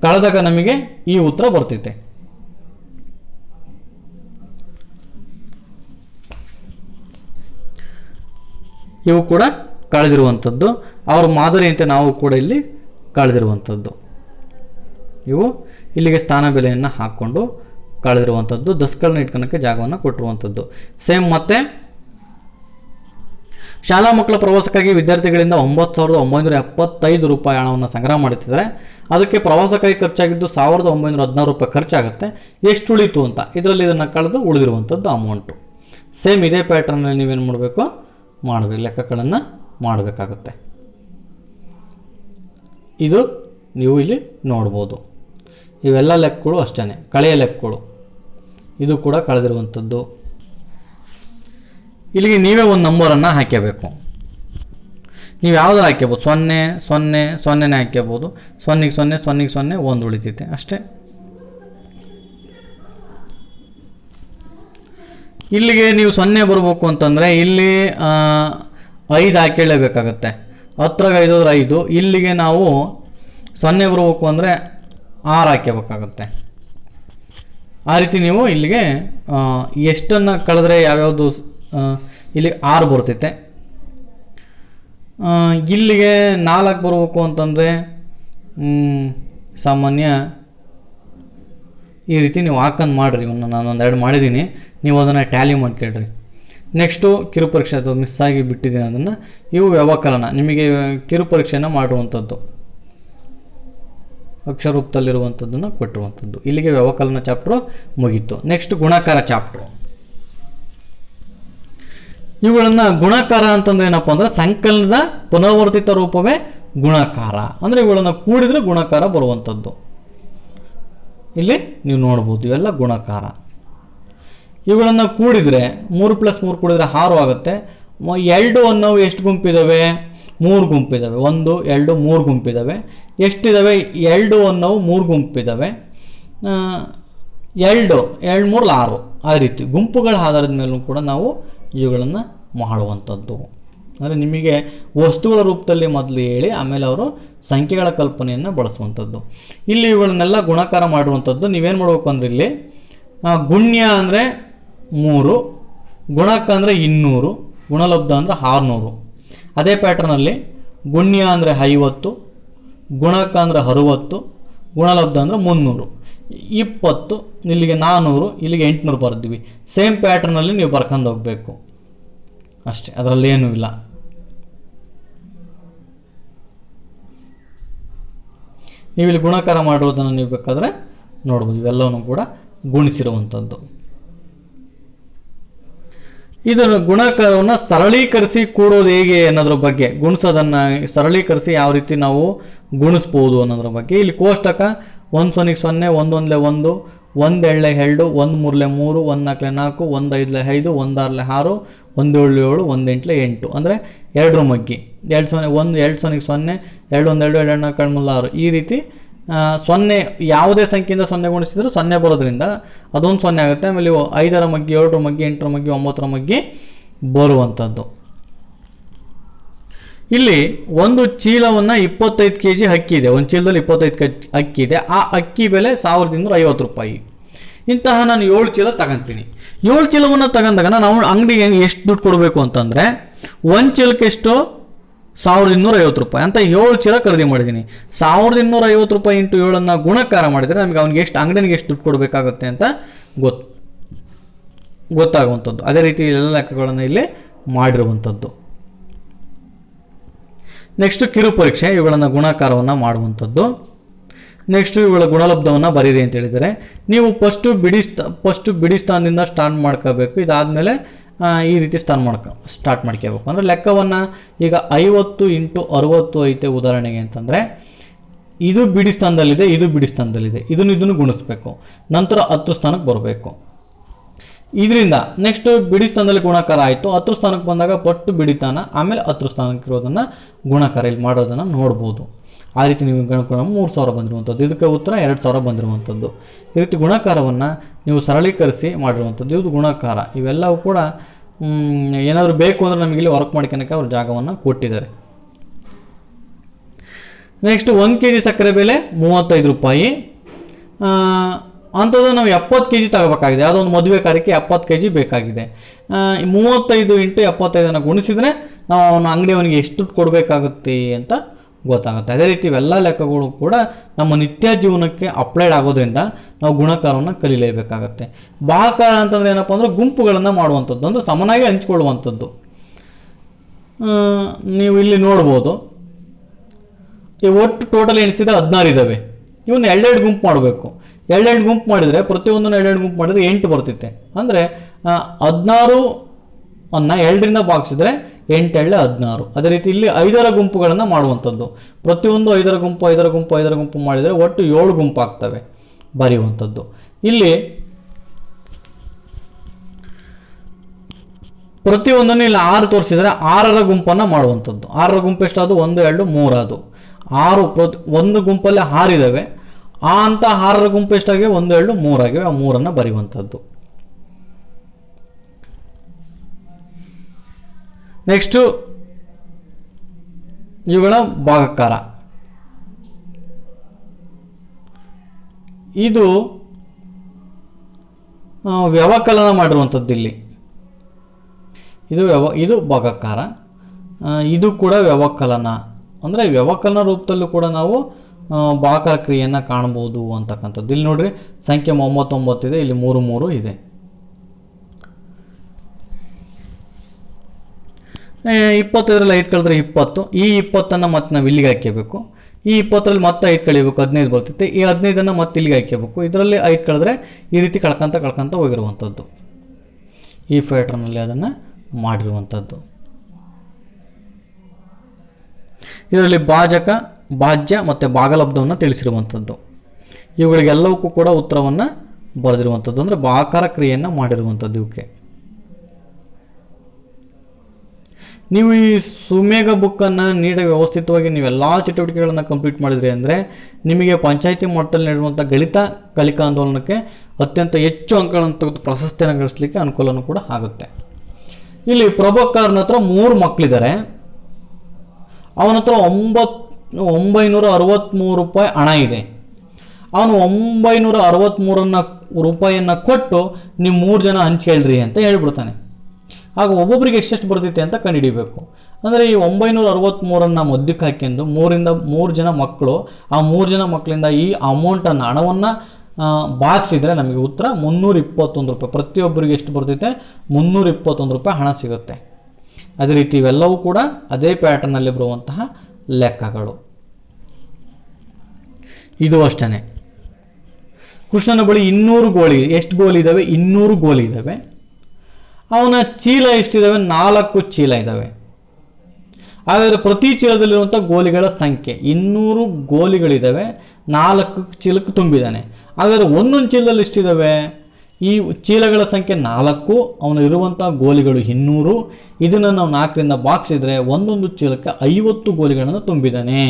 ಕಳೆದಾಗ ನಮಗೆ ಈ ಉತ್ತರ ಬರ್ತಿತ್ತೆ. ಇವು ಕೂಡ ಕಳೆದಿರುವಂಥದ್ದು. ಅವ್ರ ಮಾದರಿಯಂತೆ ನಾವು ಕೂಡ ಇಲ್ಲಿ ಕಳೆದಿರುವಂಥದ್ದು. ಇವು ಇಲ್ಲಿಗೆ ಸ್ಥಾನ ಬೆಲೆಯನ್ನು ಹಾಕ್ಕೊಂಡು ಕಳೆದಿರುವಂಥದ್ದು. ದಸ್ಗಳನ್ನ ಇಟ್ಕೊಳಕ್ಕೆ ಜಾಗವನ್ನು ಕೊಟ್ಟಿರುವಂಥದ್ದು. ಸೇಮ್ ಮತ್ತೆ ಶಾಲಾ ಮಕ್ಕಳ ಪ್ರವಾಸಕ್ಕಾಗಿ ವಿದ್ಯಾರ್ಥಿಗಳಿಂದ 9975 ರೂಪಾಯಿ ಹಣವನ್ನು ಸಂಗ್ರಹ ಮಾಡುತ್ತಿದ್ದಾರೆ. ಅದಕ್ಕೆ ಪ್ರವಾಸಕ್ಕಾಗಿ ಖರ್ಚಾಗಿದ್ದು 1916 ರೂಪಾಯಿ ಖರ್ಚಾಗುತ್ತೆ. ಎಷ್ಟು ಉಳಿತು ಅಂತ ಇದರಲ್ಲಿ ಇದನ್ನು ಕಳೆದು ಉಳಿದಿರುವಂಥದ್ದು ಅಮೌಂಟು. ಸೇಮ್ ಇದೇ ಪ್ಯಾಟರ್ನಲ್ಲಿ ನೀವೇನು ಮಾಡಬೇಕು, ಲೆಕ್ಕಗಳನ್ನು ಮಾಡಬೇಕಾಗುತ್ತೆ. ಇದು ನೀವು ಇಲ್ಲಿ ನೋಡ್ಬೋದು. ಇವೆಲ್ಲ ಲೆಕ್ಕಗಳು ಅಷ್ಟೇ, ಕಳೆಯ ಲೆಕ್ಕಗಳು. ಇದು ಕೂಡ ಕಳೆದಿರುವಂಥದ್ದು. ಇಲ್ಲಿಗೆ ನೀವೇ ಒಂದು ನಂಬರನ್ನು ಹಾಕಬೇಕು. ನೀವು ಯಾವುದಾರು ಹಾಕ್ಯಬೋದು, 0 ಹಾಕ್ಯಬೋದು. 0 1 ಉಳಿತೈತೆ ಅಷ್ಟೇ. ಇಲ್ಲಿಗೆ ನೀವು 0 ಬರಬೇಕು ಅಂತಂದರೆ ಇಲ್ಲಿ 5 ಹಾಕೇಳಬೇಕಾಗತ್ತೆ. 10 5 5. ಇಲ್ಲಿಗೆ ನಾವು 0 ಬರಬೇಕು ಅಂದರೆ 6 ಹಾಕ್ಯಬೇಕಾಗತ್ತೆ. ಆ ರೀತಿ ನೀವು ಇಲ್ಲಿಗೆ ಎಷ್ಟನ್ನು ಕಳೆದ್ರೆ ಯಾವ್ಯಾವುದು ಇಲ್ಲಿ 6 ಬರ್ತೈತೆ. ಇಲ್ಲಿಗೆ 4 ಬರಬೇಕು ಅಂತಂದರೆ ಸಾಮಾನ್ಯ ಈ ರೀತಿ ನೀವು ಹಾಕೊಂಡು ಮಾಡಿರಿ. ನಾನು 2 ಮಾಡಿದ್ದೀನಿ, ನೀವು ಅದನ್ನು ಟ್ಯಾಲಿ ಮಾಡಿ ಕೇಳ್ರಿ. ನೆಕ್ಸ್ಟು ಕಿರುಪರೀಕ್ಷೆ, ಅದು ಮಿಸ್ಸಾಗಿ ಬಿಟ್ಟಿದ್ದೀನಿ ಅದನ್ನು. ಇವು ವ್ಯವಕಲನ, ನಿಮಗೆ ಕಿರುಪರೀಕ್ಷೆಯನ್ನು ಮಾಡುವಂಥದ್ದು, ಅಕ್ಷರ ರೂಪದಲ್ಲಿರುವಂಥದ್ದನ್ನು ಕೊಟ್ಟಿರುವಂಥದ್ದು. ಇಲ್ಲಿಗೆ ವ್ಯವಕಲನ ಚಾಪ್ಟ್ರು ಮುಗೀತು. ನೆಕ್ಸ್ಟ್ ಗುಣಾಕಾರ ಚಾಪ್ಟ್ರು. ಇವುಗಳನ್ನು ಗುಣಾಕಾರ ಅಂತಂದ್ರೆ ಏನಪ್ಪ ಅಂದರೆ ಸಂಕಲನದ ಪುನರಾವರ್ತಿತ ರೂಪವೇ ಗುಣಾಕಾರ. ಅಂದರೆ ಇವುಗಳನ್ನು ಕೂಡಿದರೆ ಗುಣಾಕಾರ ಬರುವಂಥದ್ದು. ಇಲ್ಲಿ ನೀವು ನೋಡ್ಬೋದು, ಇವೆಲ್ಲ ಗುಣಾಕಾರ. ಇವುಗಳನ್ನು ಕೂಡಿದರೆ 3 + 3 ಕೂಡಿದರೆ 6 ಆಗುತ್ತೆ. 2 ಅನ್ನೋವು ಎಷ್ಟು ಗುಂಪಿದ್ದಾವೆ? 3 ಗುಂಪಿದ್ದಾವೆ. 1 2 3 ಗುಂಪಿದ್ದಾವೆ. ಎಷ್ಟಿದ್ದಾವೆ? 2 ಅನ್ನೋವು 3 ಗುಂಪಿದ್ದಾವೆ. 2 2 3 6. ಆ ರೀತಿ ಗುಂಪುಗಳ ಆಧಾರದ ಮೇಲೂ ಕೂಡ ನಾವು ಇವುಗಳನ್ನು ಮಾಡುವಂಥದ್ದು. ಅಂದರೆ ನಿಮಗೆ ವಸ್ತುಗಳ ರೂಪದಲ್ಲಿ ಮೊದಲು ಹೇಳಿ ಆಮೇಲೆ ಅವರು ಸಂಖ್ಯೆಗಳ ಕಲ್ಪನೆಯನ್ನು ಬಳಸುವಂಥದ್ದು. ಇಲ್ಲಿ ಇವುಗಳನ್ನೆಲ್ಲ ಗುಣಾಕಾರ ಮಾಡುವಂಥದ್ದು. ನೀವೇನು ಮಾಡಬೇಕು ಅಂದರೆ ಇಲ್ಲಿ ಗುಣ್ಯ ಅಂದರೆ 3, ಗುಣಕ ಅಂದರೆ 200, ಗುಣಲಬ್ಧ ಅಂದರೆ 600. ಅದೇ ಪ್ಯಾಟ್ರನಲ್ಲಿ ಗುಣ್ಯ ಅಂದರೆ 50, ಗುಣಕ ಅಂದರೆ 60, ಗುಣಲಬ್ಧ ಅಂದರೆ 300, 20, ಇಲ್ಲಿಗೆ 400, ಇಲ್ಲಿಗೆ 800 ಬರ್ತೀವಿ. ಸೇಮ್ ಪ್ಯಾಟ್ರನಲ್ಲಿ ನೀವು ಬರ್ಕೊಂಡು ಹೋಗಬೇಕು ಅಷ್ಟೇ, ಅದರಲ್ಲಿ ಏನೂ ಇಲ್ಲ. ನೀವು ಇಲ್ಲಿ ಗುಣಾಕಾರ ಮಾಡಿರೋದನ್ನು ನೀವು ಬೇಕಾದರೆ ನೋಡ್ಬೋದು. ಇವೆಲ್ಲವೂ ಕೂಡ ಗುಣಿಸಿರುವಂಥದ್ದು. ಇದನ್ನು ಗುಣಾಕಾರವನ್ನು ಸರಳೀಕರಿಸಿ ಕೂಡೋದು ಹೇಗೆ ಅನ್ನೋದ್ರ ಬಗ್ಗೆ, ಗುಣಿಸೋದನ್ನು ಸರಳೀಕರಿಸಿ ಯಾವ ರೀತಿ ನಾವು ಗುಣಿಸ್ಬೋದು ಅನ್ನೋದ್ರ ಬಗ್ಗೆ ಇಲ್ಲಿ ಕೋಷ್ಟಕ 1 0 0 1 1 1 1 2 2 1 3 3 1 4 4 1 5 5 1 6 6 1 7 7 1 8 8 ಅಂದರೆ 2 ಮಗ್ಗಿ 2 0 1 2 0 0 2 1 2 2 4 3 6 ಈ ರೀತಿ 0 ಯಾವುದೇ ಸಂಖ್ಯೆಯಿಂದ 0 ಗುಣಿಸಿದ್ರು 0 ಬರೋದ್ರಿಂದ ಅದೊಂದು 0 ಆಗುತ್ತೆ. ಆಮೇಲೆ 5ರ ಮಗ್ಗಿ 7ರ ಮಗ್ಗಿ 8ರ ಮಗ್ಗಿ 9ರ ಮಗ್ಗಿ ಬರುವಂಥದ್ದು. ಇಲ್ಲಿ ಒಂದು ಚೀಲವನ್ನು 25 kg ಅಕ್ಕಿ ಇದೆ. ಒಂದು ಚೀಲದಲ್ಲಿ 25 ಅಕ್ಕಿ ಇದೆ. ಆ ಅಕ್ಕಿ ಬೆಲೆ 1250 ರೂಪಾಯಿ. ಇಂತಹ ನಾನು 7 ಚೀಲ ತಗೊಂತೀನಿ. 7 ಚೀಲವನ್ನು ತಗೊಂಡಾಗ ನಾವು ಅಂಗಡಿಗೆ ಎಷ್ಟು ದುಡ್ಡು ಕೊಡಬೇಕು ಅಂತಂದರೆ ಒಂದು ಚೀಲಕ್ಕೆ ಎಷ್ಟು? 1250 ರೂಪಾಯಿ ಅಂತ 7 ಚೀಲ ಖರೀದಿ ಮಾಡಿದ್ದೀನಿ. 1250 ರೂಪಾಯಿ ಇಂಟು 7 ಗುಣಾಕಾರ ಮಾಡಿದರೆ ನಮಗೆ ಅವ್ನಿಗೆ ಎಷ್ಟು, ಅಂಗಡಿನಿಗೆ ಎಷ್ಟು ದುಡ್ಡು ಕೊಡಬೇಕಾಗುತ್ತೆ ಅಂತ ಗೊತ್ತಾಗುವಂಥದ್ದು. ಅದೇ ರೀತಿ ಎಲ್ಲ ಲೆಕ್ಕಗಳನ್ನು ಇಲ್ಲಿ ಮಾಡಿರುವಂಥದ್ದು. ನೆಕ್ಸ್ಟು ಕಿರು ಪರೀಕ್ಷೆ, ಇವುಗಳನ್ನು ಗುಣಾಕಾರವನ್ನು ಮಾಡುವಂಥದ್ದು. ನೆಕ್ಸ್ಟು ಇವುಗಳ ಗುಣಲಬ್ಧವನ್ನು ಬರೀರಿ ಅಂತ ಹೇಳಿದರೆ, ನೀವು ಫಸ್ಟು ಬಿಡಿ ಸ್ಥಾನದಿಂದ ಸ್ಟಾರ್ಟ್ ಮಾಡ್ಕೋಬೇಕು. ಇದಾದಮೇಲೆ ಈ ರೀತಿ ಸ್ಟಾರ್ಟ್ ಮಾಡ್ಕೋಬೇಕು. ಅಂದರೆ ಲೆಕ್ಕವನ್ನು ಈಗ 50 × 60 ಐತೆ ಉದಾಹರಣೆಗೆ ಅಂತಂದರೆ, ಇದು ಬಿಡಿ ಸ್ಥಾನದಲ್ಲಿದೆ, ಇದು ಬಿಡಿ ಸ್ಥಾನದಲ್ಲಿದೆ, ಇದನ್ನು ಗುಣಿಸ್ಬೇಕು, ನಂತರ 10 ಸ್ಥಾನಕ್ಕೆ ಬರಬೇಕು. ಇದರಿಂದ ನೆಕ್ಸ್ಟು ಬಿಡಿ ಸ್ಥಾನದಲ್ಲಿ ಗುಣಾಕಾರ ಆಯಿತು, 10 ಸ್ಥಾನಕ್ಕೆ ಬಂದಾಗ ಪಟ್ಟು ಬಿಡಿತಾನ, ಆಮೇಲೆ 10 ಸ್ಥಾನಕ್ಕೆ ಇರೋದನ್ನು ಗುಣಾಕಾರ ಇಲ್ಲಿ ಮಾಡೋದನ್ನು ನೋಡ್ಬೋದು. ಆ ರೀತಿ ನೀವು ಗಣಕ 3000 ಬಂದಿರುವಂಥದ್ದು, ಇದಕ್ಕೆ ಉತ್ತರ 2000 ಬಂದಿರುವಂಥದ್ದು. ಈ ರೀತಿ ಗುಣಾಕಾರವನ್ನು ನೀವು ಸರಳೀಕರಿಸಿ ಮಾಡಿರುವಂಥದ್ದು, ಇದು ಗುಣಾಕಾರ. ಇವೆಲ್ಲವೂ ಕೂಡ ಏನಾದರೂ ಬೇಕು ಅಂದರೆ ನಮಗೆ ಇಲ್ಲಿ ವರ್ಕ್ ಮಾಡ್ಕೊಳಕ್ಕೆ ಅವ್ರ ಜಾಗವನ್ನು ಕೊಟ್ಟಿದ್ದಾರೆ. ನೆಕ್ಸ್ಟ್ 1 kg ಸಕ್ಕರೆ ಬೆಲೆ 35 ರೂಪಾಯಿ. ಅಂಥದ್ದು ನಾವು 70 kg ತಗೋಬೇಕಾಗಿದೆ. ಯಾವುದೋ ಒಂದು ಮದುವೆ ಕಾರ್ಯಕ್ಕೆ 70 kg ಬೇಕಾಗಿದೆ. 35 × 75 ಗುಣಿಸಿದರೆ ನಾವು ಅವನ ಅಂಗಡಿಯವನಿಗೆ ಎಷ್ಟು ದುಡ್ಡು ಕೊಡಬೇಕಾಗುತ್ತೆ ಅಂತ ಗೊತ್ತಾಗುತ್ತೆ. ಅದೇ ರೀತಿ ಇವೆಲ್ಲ ಲೆಕ್ಕಗಳು ಕೂಡ ನಮ್ಮ ನಿತ್ಯ ಜೀವನಕ್ಕೆ ಅಪ್ಲೈಡ್ ಆಗೋದ್ರಿಂದ ನಾವು ಗುಣಾಕಾರವನ್ನು ಕಲಿಯಲೇಬೇಕಾಗತ್ತೆ. ಭಾಗಾಕಾರ ಅಂತಂದರೆ ಏನಪ್ಪ ಅಂದರೆ ಗುಂಪುಗಳನ್ನು ಮಾಡುವಂಥದ್ದು, ಅಂದರೆ ಸಮನಾಗಿ ಹಂಚಿಕೊಳ್ಳುವಂಥದ್ದು. ನೀವು ಇಲ್ಲಿ ನೋಡ್ಬೋದು, ಈ ಒಟ್ಟು ಟೋಟಲ್ ಎಣಿಸಿದ 16 ಇದ್ದಾವೆ. ಇವನ್ನ 2 ಗುಂಪು ಮಾಡಬೇಕು. 2 ಗುಂಪು ಮಾಡಿದರೆ, ಪ್ರತಿಯೊಂದನ್ನು 2 ಗುಂಪು ಮಾಡಿದರೆ 8 ಬರ್ತಿತ್ತೆ. ಅಂದರೆ 16 ಅನ್ನು 2ರಿಂದ ಭಾಗಿಸಿದ್ರೆ 8 × 16. ಅದೇ ರೀತಿ ಇಲ್ಲಿ 5ರ ಗುಂಪುಗಳನ್ನು ಮಾಡುವಂಥದ್ದು. ಪ್ರತಿಯೊಂದು 5ರ ಗುಂಪು ಮಾಡಿದರೆ ಒಟ್ಟು 7 ಗುಂಪು ಆಗ್ತವೆ ಬರೆಯುವಂಥದ್ದು. ಇಲ್ಲಿ ಪ್ರತಿಯೊಂದನ್ನು ಇಲ್ಲಿ 6 ತೋರಿಸಿದರೆ 6ರ ಗುಂಪನ್ನು ಮಾಡುವಂಥದ್ದು. 6ರ ಗುಂಪು ಎಷ್ಟಾದು? 1, 2, 3 ಅದು 6. ಒಂದು ಗುಂಪಲ್ಲಿ 6 ಇದ್ದಾವೆ. ಅಂತ 6ರ ಗುಂಪು ಎಷ್ಟಾಗಿವೆ? 1, 2, 3 ಆಗಿವೆ. ಆ 3ಅನ್ನು ಬರೆಯುವಂಥದ್ದು. ನೆಕ್ಸ್ಟು ಇವುಗಳ ಭಾಗಾಕಾರ. ಇದು ವ್ಯವಕಲನ ಮಾಡಿರುವಂಥದ್ದು. ಇಲ್ಲಿ ಇದು ಭಾಗಾಕಾರ, ಇದು ಕೂಡ ವ್ಯವಕಲನ. ಅಂದರೆ ವ್ಯವಕಲನ ರೂಪದಲ್ಲೂ ಕೂಡ ನಾವು ಭಾಗಾಕಾರ ಕ್ರಿಯೆಯನ್ನು ಕಾಣ್ಬೋದು ಅಂತಕ್ಕಂಥದ್ದು. ಇಲ್ಲಿ ನೋಡ್ರಿ, ಸಂಖ್ಯೆ 39 ಇದೆ, ಇಲ್ಲಿ 3, 3 ಇದೆ. 25ರಲ್ಲಿ 5 ಕಳೆದ್ರೆ 20. ಈ 20ಅನ್ನು ಮತ್ತೆ ನಾವು ಇಲ್ಲಿಗೆ ಹಾಕ್ಕೋಬೇಕು. ಈ 20ರಲ್ಲಿ ಮತ್ತೆ 5 ಕಳಿಬೇಕು, 15 ಬರ್ತಿತ್ತು. ಈ 15ಅನ್ನು ಮತ್ತೆ ಇಲ್ಲಿಗೆ ಹಾಕ್ಕೋಬೇಕು. ಇದರಲ್ಲಿ 5 ಕಳೆದ್ರೆ ಈ ರೀತಿ ಕಳ್ಕೊಂತ ಹೋಗಿರುವಂಥದ್ದು. ಈ ಪ್ಯಾಟ್ರನಲ್ಲಿ ಅದನ್ನು ಮಾಡಿರುವಂಥದ್ದು. ಇದರಲ್ಲಿ ಭಾಜಕ, ಭಾಜ್ಯ ಮತ್ತು ಭಾಗಲಬ್ಧವನ್ನು ತಿಳಿಸಿರುವಂಥದ್ದು. ಇವುಗಳಿಗೆಲ್ಲವಕ್ಕೂ ಕೂಡ ಉತ್ತರವನ್ನು ಬರೆದಿರುವಂಥದ್ದು. ಅಂದರೆ ಭಾಗಾಕಾರ ಕ್ರಿಯೆಯನ್ನು ಮಾಡಿರುವಂಥದ್ದು. ಇವಕ್ಕೆ ನೀವು ಈ ಸುಮೇಘ ಬುಕ್ಕನ್ನು ನೀಡಿ ವ್ಯವಸ್ಥಿತವಾಗಿ ನೀವೆಲ್ಲ ಚಟುವಟಿಕೆಗಳನ್ನು ಕಂಪ್ಲೀಟ್ ಮಾಡಿದ್ರಿ ಅಂದರೆ ನಿಮಗೆ ಪಂಚಾಯಿತಿ ಮಟ್ಟದಲ್ಲಿ ನಡೆಯುವಂಥ ಗಣಿತ ಕಲಿಕಾ ಆಂದೋಲನಕ್ಕೆ ಅತ್ಯಂತ ಹೆಚ್ಚು ಅಂಕಗಳನ್ನು ತೆಗೆದು ಪ್ರಶಸ್ತಿಯನ್ನು ಗಳಿಸಲಿಕ್ಕೆ ಅನುಕೂಲನೂ ಕೂಡ ಆಗುತ್ತೆ. ಇಲ್ಲಿ ಪ್ರಭಾಕರ್ನ ಹತ್ರ 3 ಮಕ್ಕಳಿದ್ದಾರೆ. ಅವನ ಹತ್ರ 963 ರೂಪಾಯಿ ಹಣ ಇದೆ. ಅವನು 963 ರೂಪಾಯಿಯನ್ನು ಕೊಟ್ಟು ನೀವು 3 ಜನ ಹಂಚ್ಕೊಳ್ರಿ ಅಂತ ಹೇಳ್ಬಿಡ್ತಾನೆ. ಆಗ ಒಬ್ಬೊಬ್ಬರಿಗೆ ಎಷ್ಟೆಷ್ಟು ಬರ್ತೈತೆ ಅಂತ ಕಂಡುಹಿಡಿಬೇಕು. ಅಂದರೆ ಈ 963 ಮಧ್ಯಕ್ಕೆ ಹಾಕ್ಯಂಡು 3 ಜನ ಮಕ್ಕಳು, ಆ 3 ಜನ ಮಕ್ಕಳಿಂದ ಈ ಅಮೌಂಟನ್ನು, ಹಣವನ್ನು ಭಾಗಿಸಿದರೆ ನಮಗೆ ಉತ್ತರ 321 ರೂಪಾಯಿ. ಪ್ರತಿಯೊಬ್ಬರಿಗೆ ಎಷ್ಟು ಬರ್ತೈತೆ? 321 ರೂಪಾಯಿ ಹಣ ಸಿಗುತ್ತೆ. ಅದೇ ರೀತಿ ಇವೆಲ್ಲವೂ ಕೂಡ ಅದೇ ಪ್ಯಾಟರ್ನಲ್ಲಿ ಬರುವಂತಹ ಲೆಕ್ಕಗಳು. ಇದು ಅಷ್ಟೇ. ಕೃಷ್ಣನ ಬಳಿ 200 ಗೋಲಿ. ಎಷ್ಟು ಗೋಲಿ ಇದ್ದಾವೆ? 200 ಗೋಲಿ ಇದ್ದಾವೆ. ಅವನ ಚೀಲ ಎಷ್ಟಿದ್ದಾವೆ? 4 ಚೀಲ ಇದ್ದಾವೆ. ಹಾಗಾದರೆ ಪ್ರತಿ ಚೀಲದಲ್ಲಿರುವಂಥ ಗೋಲಿಗಳ ಸಂಖ್ಯೆ 200 ಗೋಲಿಗಳಿದ್ದಾವೆ. 4 ಚೀಲಕ್ಕೆ ತುಂಬಿದ್ದಾನೆ. ಹಾಗಾದರೆ ಒಂದೊಂದು ಚೀಲದಲ್ಲಿ ಎಷ್ಟಿದ್ದಾವೆ? ಈ ಚೀಲಗಳ ಸಂಖ್ಯೆ 4, ಅವನು ಇರುವಂಥ ಗೋಲಿಗಳು 200. ಇದನ್ನು ನಾವು 4ರಿಂದ ಭಾಗಿಸಿದರೆ ಒಂದೊಂದು ಚೀಲಕ್ಕೆ 50 ಗೋಲಿಗಳನ್ನು ತುಂಬಿದ್ದಾನೆ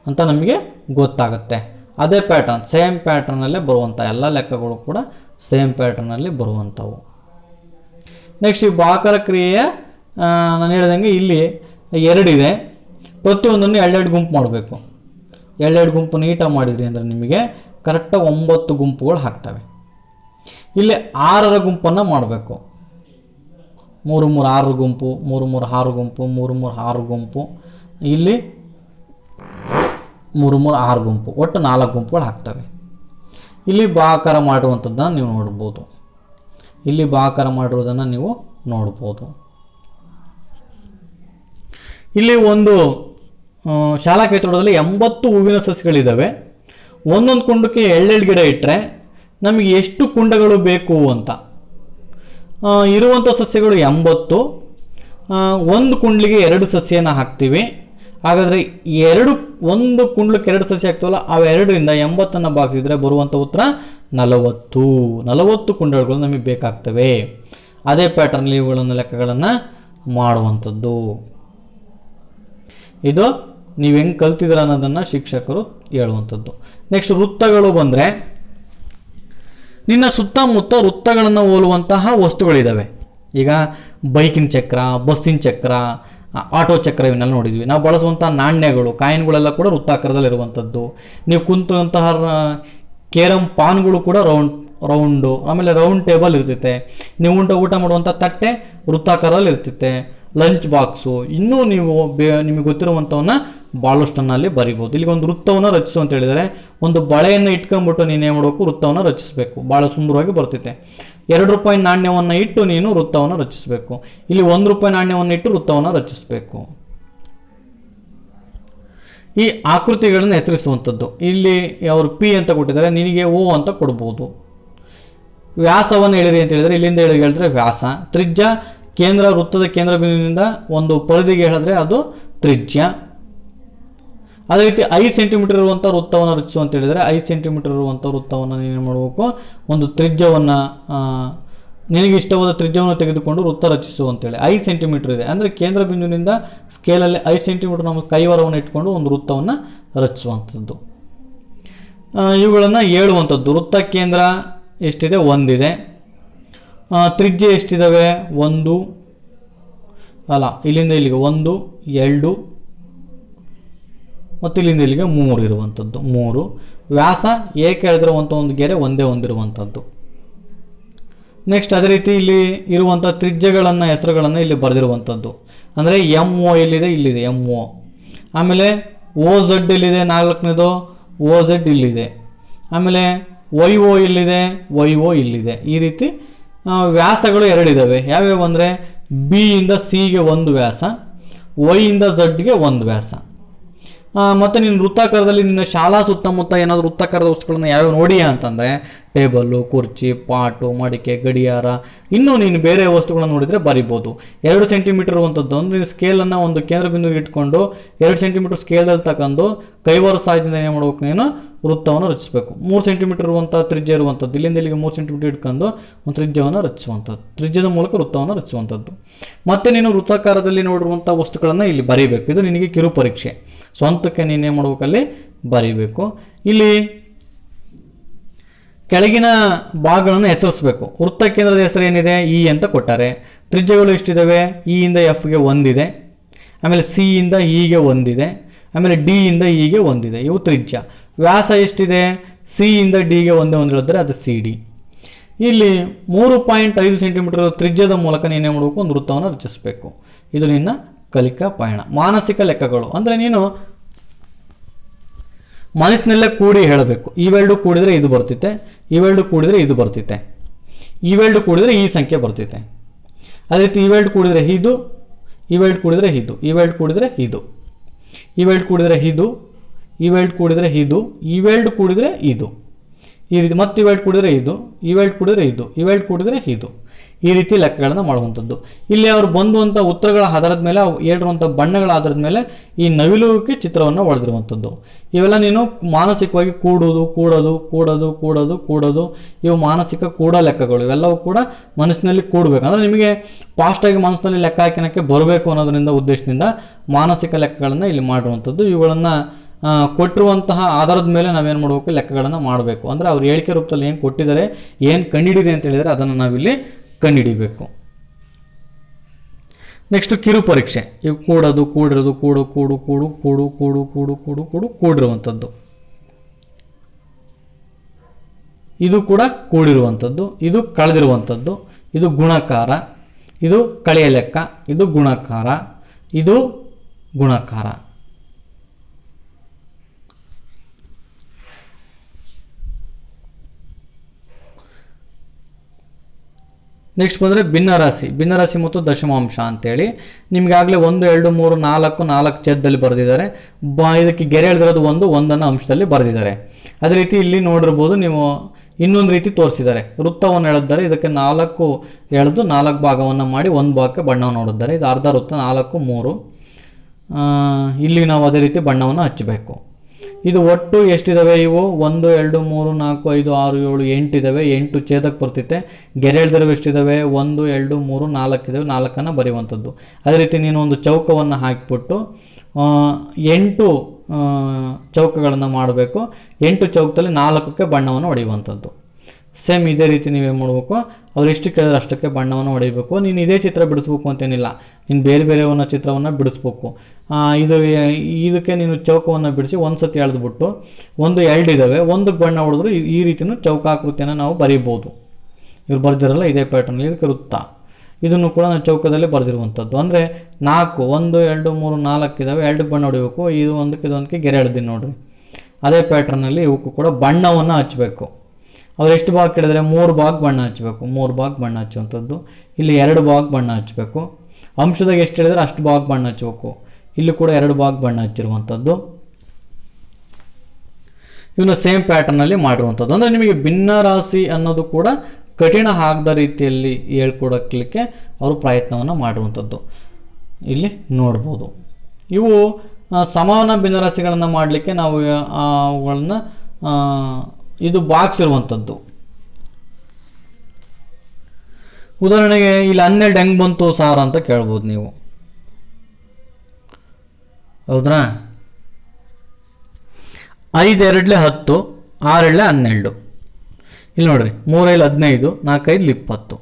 ಅಂತ ನಮಗೆ ಗೊತ್ತಾಗುತ್ತೆ. ಅದೇ ಪ್ಯಾಟರ್ನ್, ಸೇಮ್ ಪ್ಯಾಟರ್ನಲ್ಲೇ ಬರುವಂಥ ಎಲ್ಲ ಲೆಕ್ಕಗಳು ಕೂಡ ಸೇಮ್ ಪ್ಯಾಟರ್ನಲ್ಲಿ ಬರುವಂಥವು. ನೆಕ್ಸ್ಟ್ ಈ ಭಾಗಾಕಾರ ಕ್ರಿಯೆಯ ನಾನು ಹೇಳ್ದಂಗೆ ಇಲ್ಲಿ 2 ಇದೆ. ಪ್ರತಿಯೊಂದನ್ನು 2 ಗುಂಪು ಮಾಡಬೇಕು. 2 ಗುಂಪು ನೀಟಾಗಿ ಮಾಡಿದ್ರಿ ಅಂದರೆ ನಿಮಗೆ ಕರೆಕ್ಟಾಗಿ 9 ಗುಂಪುಗಳು ಆಗ್ತವೆ. ಇಲ್ಲಿ 6ರ ಗುಂಪನ್ನು ಮಾಡಬೇಕು. 3, 3, 6 ಗುಂಪು, 3, 3, 6 ಗುಂಪು, 3, 3, 6 ಗುಂಪು, ಇಲ್ಲಿ 3, 3, 6 ಗುಂಪು, ಒಟ್ಟು 4 ಗುಂಪುಗಳು ಆಗ್ತವೆ. ಇಲ್ಲಿ ಭಾಗಾಕಾರ ಮಾಡಿರುವಂಥದ್ದನ್ನು ನೀವು ನೋಡ್ಬೋದು. ಇಲ್ಲಿ ಭಾಗಾಕಾರ ಮಾಡಿರೋದನ್ನು ನೀವು ನೋಡ್ಬೋದು. ಇಲ್ಲಿ ಒಂದು ಶಾಲಾ ಕೈತೋಟದಲ್ಲಿ 80 ಹೂವಿನ ಸಸಿಗಳಿದ್ದಾವೆ. ಒಂದೊಂದು ಕುಂಡಕ್ಕೆ ಎಳ್ಳೆಳ್ಳು ಗಿಡ ಇಟ್ಟರೆ ನಮಗೆ ಎಷ್ಟು ಕುಂಡಗಳು ಬೇಕು ಅಂತ. ಇರುವಂಥ ಸಸ್ಯಗಳು 80. ಒಂದು ಕುಂಡ್ಲಿಗೆ 2 ಸಸ್ಯನ ಹಾಕ್ತೀವಿ. ಹಾಗಾದರೆ ಒಂದು ಕುಂಡ್ಲಕ್ಕೆ 2 ಸಸ್ಯ ಹಾಕ್ತೀವಲ್ಲ, ಅವೆರಡರಿಂದ 80 ಭಾಗಿಸಿದರೆ ಬರುವಂಥ ಉತ್ತರ 40 ಕುಂಡಗಳು ನಮಗೆ ಬೇಕಾಗ್ತವೆ. ಅದೇ ಪ್ಯಾಟರ್ನಲ್ಲಿ ಇವುಗಳನ್ನು ಲೆಕ್ಕಗಳನ್ನು ಮಾಡುವಂಥದ್ದು. ಇದು ನೀವು ಹೆಂಗೆ ಕಲ್ತಿದ್ದೀರ ಅನ್ನೋದನ್ನು ಶಿಕ್ಷಕರು ಹೇಳುವಂಥದ್ದು. ನೆಕ್ಸ್ಟ್ ವೃತ್ತಗಳು ಬಂದರೆ, ನಿನ್ನ ಸುತ್ತಮುತ್ತ ವೃತ್ತಗಳನ್ನು ಹೋಲುವಂತಹ ವಸ್ತುಗಳಿದ್ದಾವೆ. ಈಗ ಬೈಕಿನ ಚಕ್ರ, ಬಸ್ಸಿನ ಚಕ್ರ, ಆಟೋ ಚಕ್ರ ಇವನ್ನೆಲ್ಲ ನೋಡಿದ್ವಿ. ನಾವು ಬಳಸುವಂಥ ನಾಣ್ಯಗಳು, ಕಾಯಿನ್ಗಳೆಲ್ಲ ಕೂಡ ವೃತ್ತಾಕಾರದಲ್ಲಿರುವಂಥದ್ದು. ನೀವು ಕುಂತಂತಹ ಕೇರಮ್ ಪಾನ್ಗಳು ಕೂಡ ರೌಂಡು. ಆಮೇಲೆ ರೌಂಡ್ ಟೇಬಲ್ ಇರ್ತೈತೆ. ನೀವು ಊಟ ಮಾಡುವಂಥ ತಟ್ಟೆ ವೃತ್ತಾಕಾರದಲ್ಲಿ ಇರ್ತೈತೆ. ಲಂಚ್ ಬಾಕ್ಸು, ಇನ್ನೂ ನೀವು ನಿಮಗೆ ಗೊತ್ತಿರುವಂಥವನ್ನ ಭಾಳಷ್ಟನ್ನು ಅಲ್ಲಿ ಬರಿಬೋದು. ಇಲ್ಲಿಗೆ ಒಂದು ವೃತ್ತವನ್ನು ರಚಿಸು ಅಂತ ಹೇಳಿದರೆ, ಒಂದು ಬಳೆಯನ್ನು ಇಟ್ಕೊಂಡ್ಬಿಟ್ಟು ನೀನು ಏನು ಮಾಡಬೇಕು, ವೃತ್ತವನ್ನು ರಚಿಸಬೇಕು. ಭಾಳ ಸುಂದರವಾಗಿ ಬರ್ತೈತೆ. 2 ರೂಪಾಯಿ ನಾಣ್ಯವನ್ನು ಇಟ್ಟು ನೀನು ವೃತ್ತವನ್ನು ರಚಿಸಬೇಕು. ಇಲ್ಲಿ 1 ರೂಪಾಯಿ ನಾಣ್ಯವನ್ನು ಇಟ್ಟು ವೃತ್ತವನ್ನು ರಚಿಸಬೇಕು. ಈ ಆಕೃತಿಗಳನ್ನು ಹೆಸರಿಸುವಂಥದ್ದು. ಇಲ್ಲಿ ಅವರು ಪಿ ಅಂತ ಕೊಟ್ಟಿದ್ದಾರೆ, ನಿನಗೆ ಓ ಅಂತ ಕೊಡ್ಬೋದು. ವ್ಯಾಸವನ್ನು ಹೇಳಿರಿ ಅಂತ ಹೇಳಿದರೆ, ಇಲ್ಲಿಂದ ಹೇಳಿದ್ರೆ ವ್ಯಾಸ. ತ್ರಿಜ್ಯ, ಕೇಂದ್ರ, ವೃತ್ತದ ಕೇಂದ್ರ ಬಿಂದುವಿನಿಂದ ಒಂದು ಪರಿಧಿಗೆ ಹೇಳಿದ್ರೆ ಅದು ತ್ರಿಜ್ಯ. ಅದೇ ರೀತಿ 5 ಸೆಂಟಿಮೀಟರ್ ಇರುವಂಥ ವೃತ್ತವನ್ನು ರಚಿಸು ಅಂತ ಹೇಳಿದರೆ, 5 ಸೆಂಟಿಮೀಟರ್ ಇರುವಂಥ ವೃತ್ತವನ್ನು ನೀನು ಮಾಡಬೇಕು. ಒಂದು ತ್ರಿಜ್ಯವನ್ನು, ನಿನಗೆ ಇಷ್ಟವಾದ ತ್ರಿಜ್ಯವನ್ನು ತೆಗೆದುಕೊಂಡು ವೃತ್ತ ರಚಿಸು ಅಂತೇಳಿ. 5 ಸೆಂಟಿಮೀಟರ್ ಇದೆ ಅಂದರೆ ಕೇಂದ್ರ ಬಿಂದುವಿನಿಂದ ಸ್ಕೇಲಲ್ಲಿ 5 ಸೆಂಟಿಮೀಟರ್ ನಮ್ಮ ಕೈವಾರವನ್ನು ಇಟ್ಕೊಂಡು ಒಂದು ವೃತ್ತವನ್ನು ರಚಿಸುವಂಥದ್ದು. ಇವುಗಳನ್ನು ಹೇಳುವಂಥದ್ದು. ವೃತ್ತ ಕೇಂದ್ರ ಎಷ್ಟಿದೆ? 1 ಇದೆ. ತ್ರಿಜ್ಯ ಎಷ್ಟಿದ್ದಾವೆ? 1 ಅಲ್ಲ, ಇಲ್ಲಿಂದ ಇಲ್ಲಿಗೆ 1, 2 ಮತ್ತು ಇಲ್ಲಿಂದ ಇಲ್ಲಿಗೆ 3 ಇರುವಂಥದ್ದು. 3 ವ್ಯಾಸ ಏಕೆ ಹೇಳಿದ್ರೆ ಒಂದು ಗೆರೆ ಒಂದೇ ಹೊಂದಿರುವಂಥದ್ದು. ನೆಕ್ಸ್ಟ್ ಅದೇ ರೀತಿ ಇಲ್ಲಿ ಇರುವಂಥ ತ್ರಿಜ್ಯಗಳನ್ನು ಹೆಸರುಗಳನ್ನು ಇಲ್ಲಿ ಬರೆದಿರುವಂಥದ್ದು. ಅಂದರೆ MO ಇಲ್ಲಿದೆ, ಇಲ್ಲಿದೆ MO. ಆಮೇಲೆ OZ ಇಲ್ಲಿದೆ 4ನೇದು, OZ ಇಲ್ಲಿದೆ. ಆಮೇಲೆ YO ಇಲ್ಲಿದೆ, YO ಇಲ್ಲಿದೆ. ಈ ರೀತಿ ವ್ಯಾಸಗಳು 2 ಇದ್ದಾವೆ. ಯಾವ್ಯಾವ ಅಂದರೆ B ಇಂದ Cಗೆ 1 ವ್ಯಾಸ, Y ಇಂದ Zಗೆ 1 ವ್ಯಾಸ. ಮತ್ತು ನೀನು ವೃತ್ತಾಕಾರದಲ್ಲಿ ನಿನ್ನ ಶಾಲಾ ಸುತ್ತಮುತ್ತ ಏನಾದರೂ ವೃತ್ತಾಕಾರದ ವಸ್ತುಗಳನ್ನು ಯಾವ್ಯಾವ ನೋಡಿಯಾ ಅಂತಂದರೆ, ಟೇಬಲ್ಲು, ಕುರ್ಚಿ, ಪಾಟು, ಮಡಿಕೆ, ಗಡಿಯಾರ, ಇನ್ನೂ ನೀನು ಬೇರೆ ವಸ್ತುಗಳನ್ನು ನೋಡಿದರೆ ಬರಿಬೋದು. 2 ಸೆಂಟಿಮೀಟರ್ ಇರುವಂಥದ್ದು ಅಂದರೆ ನೀನು ಸ್ಕೇಲನ್ನು ಒಂದು ಕೇಂದ್ರ ಬಿಂದುವಿಗೆ ಇಟ್ಕೊಂಡು 2 ಸೆಂಟಿಮೀಟರ್ ಸ್ಕೇಲ್ದಲ್ಲಿ ತಗೊಂಡು ಕೈವಾರ ಸಹಾಯದಿಂದ ಏನು ಮಾಡಬೇಕು, ನೀನು ವೃತ್ತವನ್ನು ರಚಿಸಬೇಕು. 3 ಸೆಂಟಿಮೀಟರ್ ಇರುವಂಥ ತ್ರಿಜ್ಯ ಇರುವಂಥದ್ದು, ಇಲ್ಲಿಂದ ಇಲ್ಲಿಗೆ 3 ಸೆಂಟಿಮೀಟರ್ ಇಟ್ಕೊಂಡು ಒಂದು ತ್ರಿಜ್ಯವನ್ನು ರಚಿಸುವಂಥದ್ದು. ತ್ರಿಜ್ಯದ ಮೂಲಕ ವೃತ್ತವನ್ನು ರಚಿಸುವಂಥದ್ದು. ಮತ್ತು ನೀನು ವೃತ್ತಾಕಾರದಲ್ಲಿ ನೋಡಿರುವಂಥ ವಸ್ತುಗಳನ್ನು ಇಲ್ಲಿ ಬರೀಬೇಕು. ಇದು ನಿನಗೆ ಕಿರು ಪರೀಕ್ಷೆ. ಸ್ವಂತಕ್ಕೆ ನೀನೇನು ಮಾಡಬೇಕಲ್ಲಿ ಬರೀಬೇಕು. ಇಲ್ಲಿ ಕೆಳಗಿನ ಭಾಗಗಳನ್ನು ಹೆಸರಿಸಬೇಕು. ವೃತ್ತ ಕೇಂದ್ರದ ಹೆಸರು ಏನಿದೆ? ಇ ಅಂತ ಕೊಟ್ಟಾರೆ. ತ್ರಿಜ್ಯಗಳು ಎಷ್ಟಿದ್ದಾವೆ? ಇ ಇಂದ ಎಫ್ಗೆ 1 ಇದೆ. ಆಮೇಲೆ ಸಿ ಇಂದ ಇಗೆ 1 ಇದೆ. ಆಮೇಲೆ ಡಿ ಇಂದ ಇಗೆ 1 ಇದೆ. ಇವು ತ್ರಿಜ್ಯ. ವ್ಯಾಸ ಎಷ್ಟಿದೆ? ಸಿ ಇಂದ ಡಿಗೆ ಒಂದೇ ಒಂದು ಹೇಳಿದ್ರೆ ಅದು CD. ಇಲ್ಲಿ 3.5 ಸೆಂಟಿಮೀಟರ್ ತ್ರಿಜ್ಯದ ಮೂಲಕ ನೀನೇನು ಮಾಡಬೇಕು, ಒಂದು ವೃತ್ತವನ್ನು ರಚಿಸಬೇಕು. ಇದು ನಿನ್ನ ಕಲಿಕಾ ಪಯಣ. ಮಾನಸಿಕ ಲೆಕ್ಕಗಳು ಅಂದರೆ ನೀನು ಮನಸ್ಸಿನಲ್ಲೇ ಕೂಡಿ ಹೇಳಬೇಕು. ಇವೆರಡು ಕೂಡಿದರೆ ಇದು ಬರ್ತಿತ್ತೆ, ಇವೆರಡು ಕೂಡಿದರೆ ಇದು ಬರ್ತಿತ್ತೆ, ಇವೆರಡು ಕೂಡಿದರೆ ಈ ಸಂಖ್ಯೆ ಬರ್ತಿತ್ತೆ. ಅದೇ ರೀತಿ ಇವೆರಡು ಕೂಡಿದರೆ ಇದು, ಇವೆರಡು ಕೂಡಿದರೆ ಇದು, ಇವೆರಡು ಕೂಡಿದರೆ ಇದು, ಇವೆರಡು ಕೂಡಿದರೆ ಇದು, ಇವೆರಡು ಕೂಡಿದರೆ ಇದು, ಇವೆರಡು ಕೂಡಿದರೆ ಇದು, ಈ ರೀತಿ ಮತ್ತೆ ಇವೆರಡು ಕೂಡಿದರೆ ಇದು, ಇವೆರಡು ಕೂಡಿದರೆ ಇದು, ಇವೆರಡು ಕೂಡಿದರೆ ಇದು. ಈ ರೀತಿ ಲೆಕ್ಕಗಳನ್ನು ಮಾಡುವಂಥದ್ದು. ಇಲ್ಲಿ ಅವರು ಬಂದುವಂಥ ಉತ್ತರಗಳ ಆಧಾರದ ಮೇಲೆ, ಅವು ಹೇಳಿರುವಂಥ ಬಣ್ಣಗಳ ಆಧಾರದ ಮೇಲೆ ಈ ನವಿಲುವಿಕೆ ಚಿತ್ರವನ್ನು ಹೊಡೆದಿರುವಂಥದ್ದು. ಇವೆಲ್ಲ ನೀನು ಮಾನಸಿಕವಾಗಿ ಕೂಡೋದು, ಕೂಡೋದು, ಕೂಡೋದು, ಕೂಡೋದು, ಕೂಡೋದು, ಇವು ಮಾನಸಿಕ ಕೂಡ ಲೆಕ್ಕಗಳು. ಇವೆಲ್ಲವೂ ಕೂಡ ಮನಸ್ಸಿನಲ್ಲಿ ಕೂಡಬೇಕು. ಅಂದರೆ ನಿಮಗೆ ಫಾಸ್ಟಾಗಿ ಮನಸ್ಸಿನಲ್ಲಿ ಲೆಕ್ಕ ಹಾಕಿನಕ್ಕೆ ಬರಬೇಕು ಅನ್ನೋದರಿಂದ ಉದ್ದೇಶದಿಂದ ಮಾನಸಿಕ ಲೆಕ್ಕಗಳನ್ನು ಇಲ್ಲಿ ಮಾಡಿರುವಂಥದ್ದು. ಇವುಗಳನ್ನು ಕೊಟ್ಟಿರುವಂತಹ ಆಧಾರದ ಮೇಲೆ ನಾವೇನು ಮಾಡಬೇಕು, ಲೆಕ್ಕಗಳನ್ನು ಮಾಡಬೇಕು. ಅಂದರೆ ಅವ್ರು ಹೇಳಿಕೆ ರೂಪದಲ್ಲಿ ಏನು ಕೊಟ್ಟಿದ್ದಾರೆ, ಏನು ಕಂಡುಹಿಡಿದೆ ಅಂತ ಹೇಳಿದರೆ ಅದನ್ನು ನಾವಿಲ್ಲಿ ಕಂಡುಹಿಡಿಬೇಕು. ನೆಕ್ಸ್ಟ್ ಕಿರು ಪರೀಕ್ಷೆ. ಇವು ಕೂಡೋದು, ಕೂಡಿರೋದು, ಕೂಡು ಕೂಡು ಕೂಡು ಕೂಡು ಕೂಡು ಕೂಡು ಕೂಡು ಕೂಡು ಕೂಡಿರುವಂಥದ್ದು. ಇದು ಕೂಡ ಕೂಡಿರುವಂಥದ್ದು, ಇದು ಕಳೆದಿರುವಂಥದ್ದು, ಇದು ಗುಣಕಾರ, ಇದು ಕಳೆಯ ಲೆಕ್ಕ, ಇದು ಗುಣಕಾರ, ಇದು ಗುಣಕಾರ. ನೆಕ್ಸ್ಟ್ ಬಂದರೆ ಭಿನ್ನರಾಶಿ ಮತ್ತು ದಶಮಾಂಶ ಅಂತೇಳಿ ನಿಮಗಾಗಲೇ 1 2 3 4 4 ಛೇದದಲ್ಲಿ ಬರೆದಿದ್ದಾರೆ. ಇದಕ್ಕೆ ಗೆರೆ ಎಳೆದಿರೋದು ಒಂದನ್ನು ಅಂಶದಲ್ಲಿ ಬರೆದಿದ್ದಾರೆ. ಅದೇ ರೀತಿ ಇಲ್ಲಿ ನೋಡಿರ್ಬೋದು ನೀವು ಇನ್ನೊಂದು ರೀತಿ ತೋರಿಸಿದ್ದಾರೆ. ವೃತ್ತವನ್ನು ಎಳೆದಿದ್ದಾರೆ, ಇದಕ್ಕೆ 4 ಎಳೆದು 4 ಭಾಗವನ್ನು ಮಾಡಿ ಒಂದು ಭಾಗಕ್ಕೆ ಬಣ್ಣವನ್ನು ಹೊಡೆದಿದ್ದಾರೆ. ಇದು ಅರ್ಧ ವೃತ್ತ 4 3. ಇಲ್ಲಿ ನಾವು ಅದೇ ರೀತಿ ಬಣ್ಣವನ್ನು ಹಚ್ಚಬೇಕು. ಇದು ಒಟ್ಟು ಎಷ್ಟಿದ್ದಾವೆ ಇವು 1 2 3 4 5 6 7 8 ಇದ್ದಾವೆ. 8 ಛೇದಕ್ಕೆ ಬರ್ತಿತ್ತೆ. ಗೆರೆ ಎಳೆದಿರೋ ಎಷ್ಟಿದ್ದಾವೆ 1 2 3 4 ಇದ್ದಾವೆ. 4ಅನ್ನು ಬರೆಯುವಂಥದ್ದು. ಅದೇ ರೀತಿ ನೀನು ಒಂದು ಚೌಕವನ್ನು ಹಾಕಿಬಿಟ್ಟು 8 ಚೌಕಗಳನ್ನು ಮಾಡಬೇಕು. 8 ಚೌಕದಲ್ಲಿ 4ಕ್ಕೆ ಬಣ್ಣವನ್ನು ಹೊಡೆಯುವಂಥದ್ದು. ಸೇಮ್ ಇದೇ ರೀತಿ ನೀವೇನು ಮಾಡಬೇಕು, ಅವ್ರು ಎಷ್ಟು ಕೇಳಿದ್ರೆ ಅಷ್ಟಕ್ಕೆ ಬಣ್ಣವನ್ನು ಹೊಡೆಯಬೇಕು. ನೀನು ಇದೇ ಚಿತ್ರ ಬಿಡಿಸ್ಬೇಕು ಅಂತೇನಿಲ್ಲ, ನೀನು ಬೇರೆ ಬೇರೆ ಚಿತ್ರವನ್ನು ಬಿಡಿಸ್ಬೇಕು. ಇದಕ್ಕೆ ನೀನು ಚೌಕವನ್ನು ಬಿಡಿಸಿ ಒಂದು ಸತಿ ಎಳೆದ್ಬಿಟ್ಟು 1 2 ಇದ್ದಾವೆ, ಒಂದಕ್ಕೆ ಬಣ್ಣ ಹೊಡೆದ್ರು ಈ ರೀತಿಯೂ ಚೌಕಾಕೃತಿಯನ್ನು ನಾವು ಬರೀಬೋದು. ಇವ್ರು ಬರೆದಿರಲ್ಲ ಇದೇ ಪ್ಯಾಟರ್ನಲ್ಲಿ. ಇದಕ್ಕೆ ವೃತ್ತ, ಇದನ್ನು ಕೂಡ ನಾವು ಚೌಕದಲ್ಲಿ ಬರೆದಿರುವಂಥದ್ದು. ಅಂದರೆ 4 1 2 3 4 ಇದ್ದಾವೆ, 2ಕ್ಕೆ ಬಣ್ಣ ಹೊಡಿಬೇಕು. ಇದು ಒಂದಕ್ಕೆ ಗೆರೆ ಎಳೆದಿನಿ ನೋಡಿರಿ. ಅದೇ ಪ್ಯಾಟರ್ನಲ್ಲಿ ಇವಕ್ಕೂ ಕೂಡ ಬಣ್ಣವನ್ನು ಹಚ್ಚಬೇಕು. ಅವ್ರು ಎಷ್ಟು ಭಾಗ ಕೇಳಿದರೆ 3 ಭಾಗ ಬಣ್ಣ ಹಚ್ಚಬೇಕು. 3 ಭಾಗ ಬಣ್ಣ ಹಚ್ಚುವಂಥದ್ದು. ಇಲ್ಲಿ 2 ಭಾಗ ಬಣ್ಣ ಹಚ್ಚಬೇಕು. ಅಂಶದಾಗ ಎಷ್ಟು ಹೇಳಿದರೆ ಅಷ್ಟು ಭಾಗ ಬಣ್ಣ ಹಚ್ಚಬೇಕು. ಇಲ್ಲಿ ಕೂಡ 2 ಭಾಗ ಬಣ್ಣ ಹಚ್ಚಿರುವಂಥದ್ದು. ಇವನ್ನ ಸೇಮ್ ಪ್ಯಾಟರ್ನಲ್ಲಿ ಮಾಡಿರುವಂಥದ್ದು. ಅಂದರೆ ನಿಮಗೆ ಭಿನ್ನರಾಶಿ ಅನ್ನೋದು ಕೂಡ ಕಠಿಣ ಆಗದ ರೀತಿಯಲ್ಲಿ ಹೇಳ್ಕೊಡಲಿಕ್ಕೆ ಅವರು ಪ್ರಯತ್ನವನ್ನು ಮಾಡಿರುವಂಥದ್ದು ಇಲ್ಲಿ ನೋಡ್ಬೋದು. ಇವು ಸಮಾನ ಭಿನ್ನರಾಶಿಗಳನ್ನು ಮಾಡಲಿಕ್ಕೆ ನಾವು ಅವುಗಳನ್ನು ಇದು ಬಾಕ್ಸ್ ಇರುವಂಥದ್ದು. ಉದಾಹರಣೆಗೆ ಇಲ್ಲಿ 12 ಹೆಂಗೆ ಬಂತು ಸಾರ್ ಅಂತ ಕೇಳ್ಬೋದು ನೀವು. ಹೌದ್ರಾ? 5 2 10, 6 12. ಇಲ್ಲಿ ನೋಡ್ರಿ 3 5 15, 4 5 20.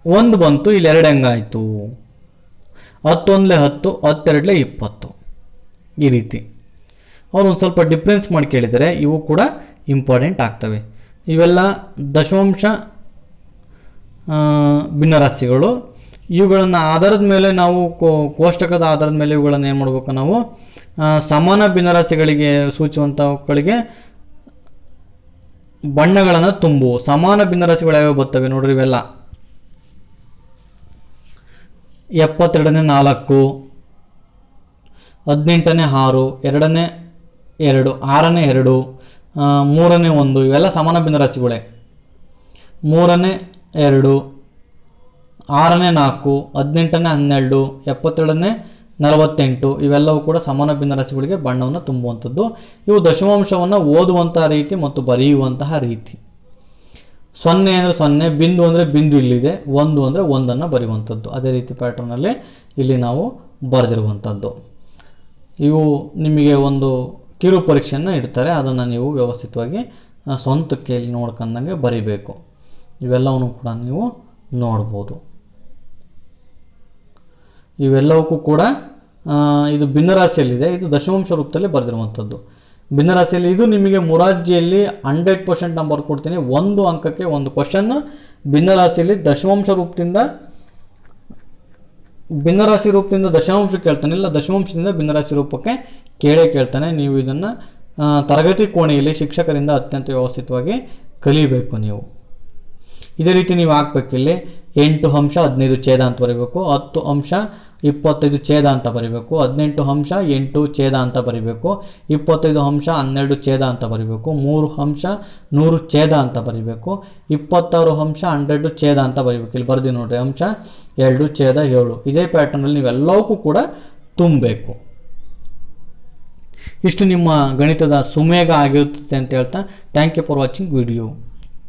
1 ಬಂತು, ಇಲ್ಲಿ 2 ಹೆಂಗಾಯಿತು? 10 1 10, 10 2 20. ಈ ರೀತಿ ಅವರು ಒಂದು ಸ್ವಲ್ಪ ಡಿಫ್ರೆನ್ಸ್ ಮಾಡಿ ಕೇಳಿದರೆ ಇವು ಕೂಡ ಇಂಪಾರ್ಟೆಂಟ್ ಆಗ್ತವೆ. ಇವೆಲ್ಲ ದಶಮಾಂಶ ಭಿನ್ನರಾಶಿಗಳು. ಇವುಗಳನ್ನು ಆಧಾರದ ಮೇಲೆ ನಾವು ಕೋಷ್ಟಕದ ಆಧಾರದ ಮೇಲೆ ಇವುಗಳನ್ನು ಏನು ಮಾಡಬೇಕು, ನಾವು ಸಮಾನ ಭಿನ್ನರಾಶಿಗಳಿಗೆ ಸೂಚುವಂಥವುಗಳಿಗೆ ಬಣ್ಣಗಳನ್ನು ತುಂಬು. ಸಮಾನ ಭಿನ್ನರಾಶಿಗಳು ಯಾವ್ಯಾವ ಬರ್ತವೆ ನೋಡ್ರಿ, ಇವೆಲ್ಲ 72ನೇ 4, 18ನೇ 6, 2ನೇ 2, 6ನೇ 2, 3ನೇ 1, ಇವೆಲ್ಲ ಸಮಾನ ಭಿನ್ನರಾಶಿಗಳೇ. 3ನೇ 2, 6ನೇ 4, 18ನೇ 12, 72ನೇ 48, ಇವೆಲ್ಲವೂ ಕೂಡ ಸಮಾನ ಭಿನ್ನರಾಶಿಗಳಿಗೆ ಬಣ್ಣವನ್ನು ತುಂಬುವಂಥದ್ದು. ಇವು ದಶಮಾಂಶವನ್ನು ಓದುವಂತಹ ರೀತಿ ಮತ್ತು ಬರೆಯುವಂತಹ ರೀತಿ. 0 ಅಂದರೆ 0, ಬಿಂದು ಅಂದರೆ ಬಿಂದು ಇಲ್ಲಿದೆ, 1 ಅಂದರೆ 1ಅನ್ನು ಬರೆಯುವಂಥದ್ದು. ಅದೇ ರೀತಿ ಪ್ಯಾಟರ್ನಲ್ಲಿ ಇಲ್ಲಿ ನಾವು ಬರೆದಿರುವಂಥದ್ದು. ಇವು ನಿಮಗೆ ಒಂದು ಕಿರು ಪರೀಕ್ಷೆಯನ್ನು ಇಡ್ತಾರೆ, ಅದನ್ನು ನೀವು ವ್ಯವಸ್ಥಿತವಾಗಿ ಸ್ವಂತಕ್ಕೆ ಇಲ್ಲಿ ನೋಡ್ಕೊಂಡಂಗೆ ಬರೀಬೇಕು. ಇವೆಲ್ಲವನ್ನೂ ಕೂಡ ನೀವು ನೋಡ್ಬೋದು. ಇವೆಲ್ಲವಕ್ಕೂ ಕೂಡ ಇದು ಭಿನ್ನರಾಶಿಯಲ್ಲಿದೆ, ಇದು ದಶಮಾಂಶ ರೂಪದಲ್ಲಿ ಬರೆದಿರುವಂಥದ್ದು. ಭಿನ್ನರಾಶಿಯಲ್ಲಿ ಇದು ನಿಮಗೆ ಮುರಾರ್ಜಿಯಲ್ಲಿ 100% ನಂಬರ್ ಕೊಡ್ತೀನಿ. 1 ಅಂಕಕ್ಕೆ 1 ಕ್ವಶನ್ ಭಿನ್ನರಾಶಿಯಲ್ಲಿ ದಶಮಾಂಶ ರೂಪದಿಂದ ಭಿನ್ನರಾಶಿ ರೂಪದಿಂದ ದಶಮಾಂಶ ಕೇಳ್ತಾನೆ, ಇಲ್ಲ ದಶಮಾಂಶದಿಂದ ಭಿನ್ನರಾಶಿ ರೂಪಕ್ಕೆ ಕೇಳ್ತಾನೆ. ನೀವು ಇದನ್ನು ತರಗತಿ ಕೋಣೆಯಲ್ಲಿ ಶಿಕ್ಷಕರಿಂದ ಅತ್ಯಂತ ವ್ಯವಸ್ಥಿತವಾಗಿ ಕಲಿಬೇಕು. ನೀವು ಇದೇ ರೀತಿ ನೀವು ಹಾಕ್ಬೇಕಿಲ್ಲಿ 8 ಅಂಶ 15 ಛೇದ ಅಂತ ಬರೀಬೇಕು, 10 ಅಂಶ 25 ಛೇದ ಅಂತ ಬರೀಬೇಕು, 18 ಅಂಶ 8 ಛೇದ ಅಂತ ಬರೀಬೇಕು, 25 ಅಂಶ 12 ಛೇದ ಅಂತ ಬರೀಬೇಕು, 3 ಅಂಶ 100 ಛೇದ ಅಂತ ಬರೀಬೇಕು, 26 ಅಂಶ 100 ಛೇದ ಅಂತ ಬರೀಬೇಕು. ಇಲ್ಲಿ ಬರ್ದಿ ನೋಡ್ರಿ, ಅಂಶ 2 ಛೇದ 7. ಇದೇ ಪ್ಯಾಟರ್ನಲ್ಲಿ ನೀವೆಲ್ಲವಕ್ಕೂ ಕೂಡ ತುಂಬಬೇಕು. ಇಷ್ಟು ನಿಮ್ಮ ಗಣಿತದ ಸುಮೇಗ ಆಗಿರುತ್ತದೆ ಅಂತ ಹೇಳ್ತಾ thank you for watching video.